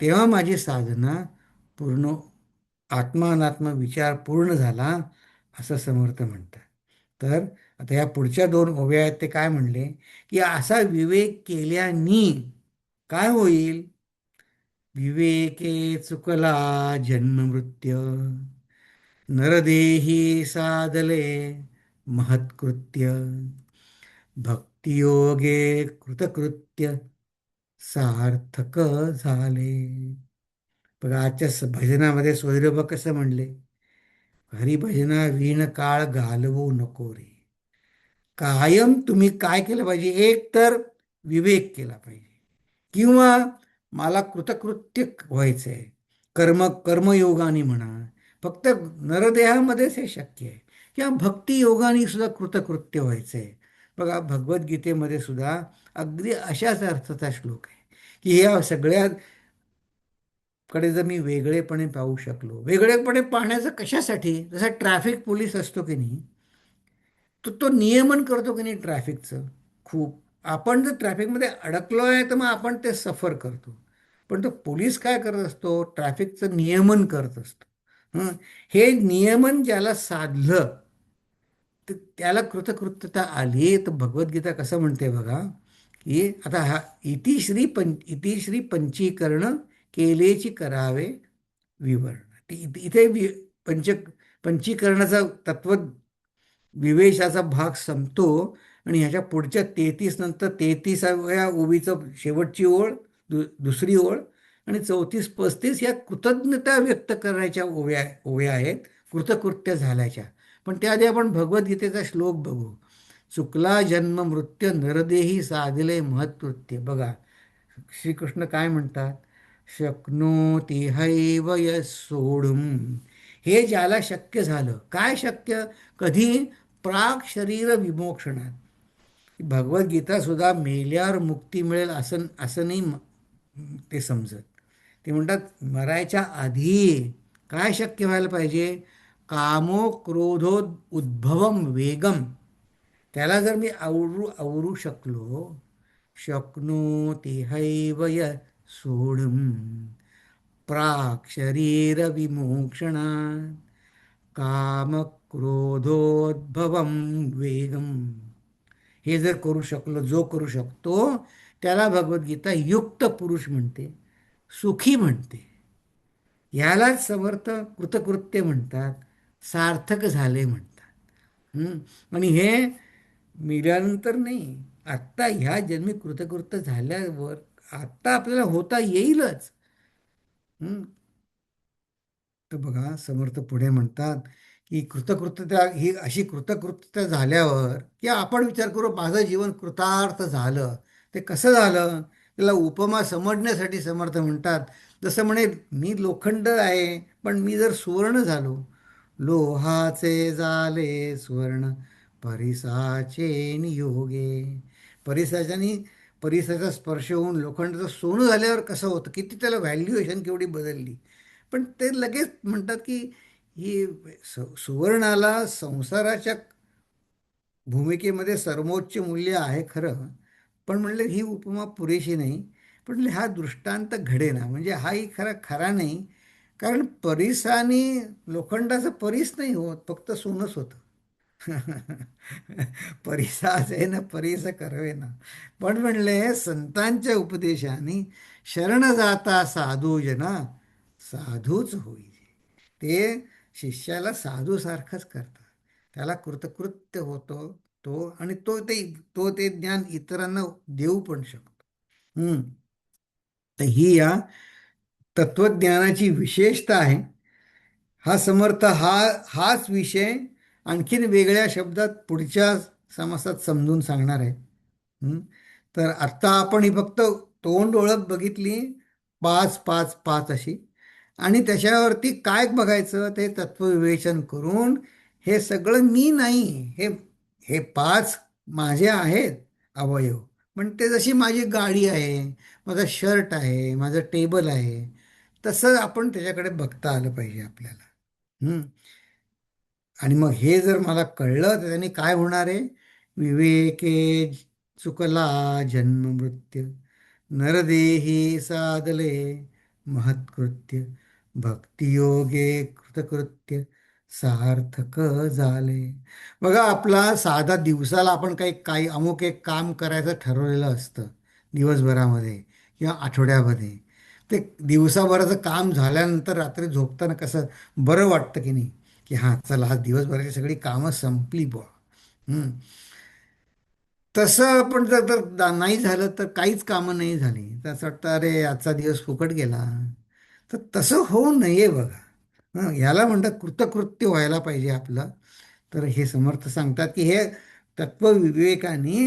तेव्हा माझी साधना पूर्ण, आत्मानात्म विचार पूर्ण झाला, असं समर्थ म्हणतात. तर आता या पुढच्या 2 ओव्या आहेत, ते काय म्हणले की असा विवेक केल्यानी काय होईल? विवेके चुकला जन्ममृत्यू, नरदेही साधले महत्कृत्य, भक्तियोगे कृतकृत्य सार्थक झाले. बघा आजच्या भजनामध्ये सोयरोबा कसं म्हणले, हरिभजना विण काळ घालवू नको रे. कायम तुम्ही काय केलं पाहिजे? एक तर विवेक केला पाहिजे, किंवा मला कृतकृत्य व्हायचंय, कर्मयोगाने म्हणा, फक्त नरदेहामध्येच हे शक्य आहे, किंवा भक्तियोगाने सुद्धा कृतकृत्य व्हायचंय. बघा भगवद्गीतेमध्ये सुद्धा अगदी अशाच अर्थाचा श्लोक आहे, की या सगळ्या कडे जर मी वेगळेपणे पाहू शकलो. वेगळेपणे पाहण्याचं कशासाठी? जसा ट्रॅफिक पोलीस असतो की नाही, तो नियमन करतो की नाही ट्रॅफिकचं. खूप आपण जर ट्रॅफिकमध्ये अडकलो आहे, तर मग आपण ते सफर करतो. पण तो पोलीस काय करत असतो? ट्रॅफिकचं नियमन करत असतो. हे नियमन ज्याला साधलं, तर त्याला कृतकृत्यता आली. तर भगवद्गीता कसं म्हणते बघा, की आता हा इतिश्री पंचीकरण केलेची करावे विवरण. इथे पंच पंचीकरणाचा तत्व विवेशाचा भाग संपतो, आणि ह्याच्या पुढच्या 33 नंतर 33व्या ओवीचं शेवटची ओळ, दुसरी ओळ, आणि 34-35 या कृतज्ञता व्यक्त करायच्या ओव्या ओव्या आहेत, कृतकृत्य झाल्याच्या. पण त्याआधी आपण भगवद्गीतेचा श्लोक बघू. चुकला जन्म मृत्यू, नरदेही साधले महत्कृत्य. बघा श्रीकृष्ण काय म्हणतात, शक्नोति हैव यः सोढुम. हे ज्याला शक्य झालं, काय शक्य? कधी? प्राक शरीर विमोक्षणात. भगवद्गीता सुद्धा मेल्यावर मुक्ती मिळेल असं असं नाही ते समजत. ते म्हणतात मरायच्या आधी काय शक्य व्हायला पाहिजे? कामो क्रोधो उद्भवम वेगम. त्याला जर मी आवरू शकलो, शक्नोति हैव यः सोढुम प्राक शरीर विमोक्षणात् काम क्रोधोद्भवम वेगम. हे जर करू शकलो, जो करू शकतो, त्याला भगवद्गीता युक्त पुरुष म्हणते, सुखी म्हणते. यालाच समर्थ कृतकृत्य म्हणतात, सार्थक झाले म्हणतात. आणि हे मिळाल्यानंतर नाही, आत्ता ह्या जन्मी कृतकृत्य झाल्यावर आत्ता आपल्याला होता येईलच. हम्म. तर बघा समर्थ पुढे म्हणतात की कृतकृत्यता ही अशी कृतकृत्यता झाल्यावर, की आपण विचार करू माझं जीवन कृतार्थ झालं. ते कसं झालं? त्याला उपमा समजण्यासाठी समर्थ म्हणतात, जसं म्हणे मी लोखंड आहे, पण मी जर सुवर्ण झालो, लोहाचे झाले सुवर्ण परिसाचे नियोगे. परिसाच्यानी परिसाचा स्पर्श होऊन लोखंडाचं सोनं झाल्यावर कसं होतं, किती त्याला व्हॅल्युएशन केवढी बदलली. पण ते लगेच म्हणतात की ही सुवर्णाला संसाराच्या भूमिकेमध्ये सर्वोच्च मूल्य आहे खरं, पण म्हणलं ही उपमा पुरेशी नाही. पण म्हणले हा दृष्टांत घडेना, म्हणजे हाही खरा खरा नाही. कारण परिसाने लोखंडाचं परीस नाही होत, फक्त सोनच होतं. परिसाचे न परीस करवेना. पण म्हणले संतांच्या उपदेशाने शरण जाता साधू जना साधूच होई. ते शिष्याला साधूसारखंच करतात. त्याला कृतकृत्य होतो तो, आणि तो ते ज्ञान इतरांना देऊ पण शकतो. हम्म. तर ही या तत्वज्ञानाची विशेषता आहे. हा समर्थ हाच विषय आणखीन वेगळ्या शब्दात पुढच्या समासात समजून सांगणार आहे. हं? तर आत्ता आपण ही फक्त तोंड ओळख बघितली, पाच पाच पाच अशी. आणि त्याच्यावरती काय बघायचं ते तत्वविवेचन करून, हे सगळं मी नाही, हे हे पाच माझे आहेत अवयव. पण ते जशी माझी गाडी आहे, माझा शर्ट आहे, माझं टेबल आहे, तसं आपण त्याच्याकडे बघता आलं पाहिजे आपल्याला. हं. आणि मग हे जर मला कळलं तर त्याने काय होणार आहे? विवेके चुकला जन्म मृत्यू, नरदेही साधले महत्कृत्य, भक्तियोगे कृतकृत्य सार्थक झाले. बघा, आपला साधा दिवसाला आपण काही काही अमुक एक काम करायचं ठरवलेलं असतं दिवसभरामध्ये किंवा आठवड्यामध्ये. ते दिवसाभराचं काम झाल्यानंतर रात्री झोपताना कसं बरं वाटतं की नाही, की हां चला आज दिवसभराची सगळी कामं संपली बुवा. हं. तसं आपण जर नाही झालं तर काहीच कामं नाही झाली तर असं वाटतं अरे आजचा दिवस फुकट गेला. तर तसं होऊ नये बघा. ह्याला म्हणतात कृतकृत्य व्हायला पाहिजे आपलं. तर हे समर्थ सांगतात की हे तत्वविवेकाने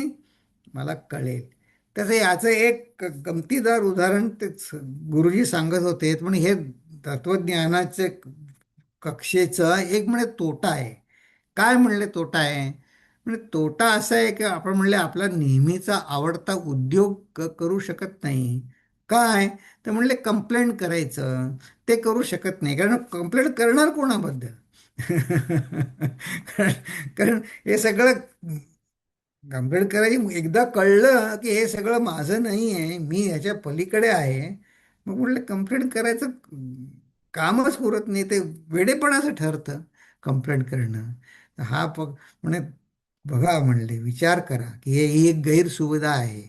मला कळेल. तसं याचं एक गमतीदार उदाहरण तेच गुरुजी सांगत होते. पण हे तत्वज्ञानाचे कक्षेचं एक म्हणजे तोटा आहे. काय म्हणले तोटा आहे? म्हणजे तोटा असा आहे की आपण म्हणले आपला नेहमीचा आवडता उद्योग करू शकत नाही. काय? तर म्हणले कंप्लेंट करायचं ते करू शकत नाही, कारण कंप्लेंट करणार कोणाबद्दल? कारण कारण हे सगळं कंप्लेंट करायची एकदा कळलं की हे सगळं माझं नाही आहे, मी ह्याच्या पलीकडे आहे. मग म्हटलं कंप्लेंट करायचं कामच उरत नाही, ते वेडेपणाचं ठरतं कंप्लेंट करणं. हा म्हणे बघा म्हणले, विचार करा की ही एक गैरसुविधा आहे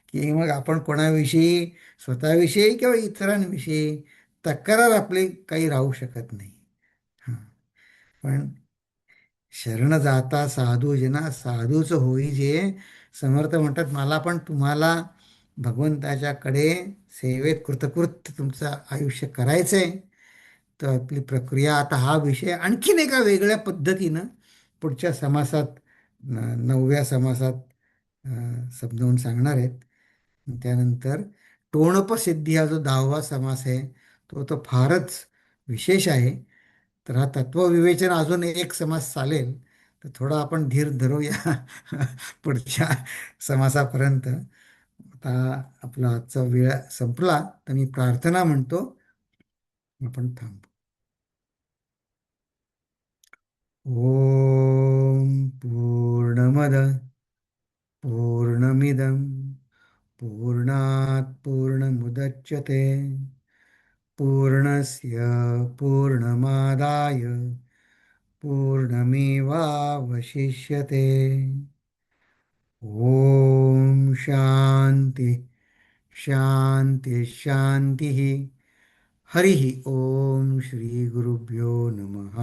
की मग आपण कोणाविषयी, स्वतःविषयी किंवा इतरांविषयी तक्रार आपली काही राहू शकत नाही. हां. पण शरण जाता साधू जना साधूच होई जे. समर्थ म्हणतात मला पण तुम्हाला भगवंताच्याकडे सेवेत कृतकृत्य तुमचं आयुष्य करायचंय. तर आपली प्रक्रिया, आता हा विषय आणखीन एका वेगळ्या पद्धतीनं पुढच्या समासात, 9व्या समासात समजावून सांगणार आहेत. त्यानंतर टोणपसिद्धी हा जो 10वा समास आहे तो तो फारच विशेष आहे. तर हा तत्वविवेचन अजून एक समास चालेल. तर थोडा आपण धीर धरूया पुढच्या समासापर्यंत. आता आपला आजचा वेळ संपला तर मी प्रार्थना म्हणतो, आपण थांबू. ओम पूर्णमद पूर्णमिदं पूर्णात् पूर्णमुदच्यते पूर्णस्य पूर्णमादाय पूर्णमेवावशिष्यते. ओम शांती शांती शांती. हरि ओम श्री गुरुभ्यो नमः.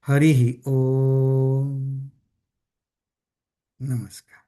हरि ओम. नमस्कार.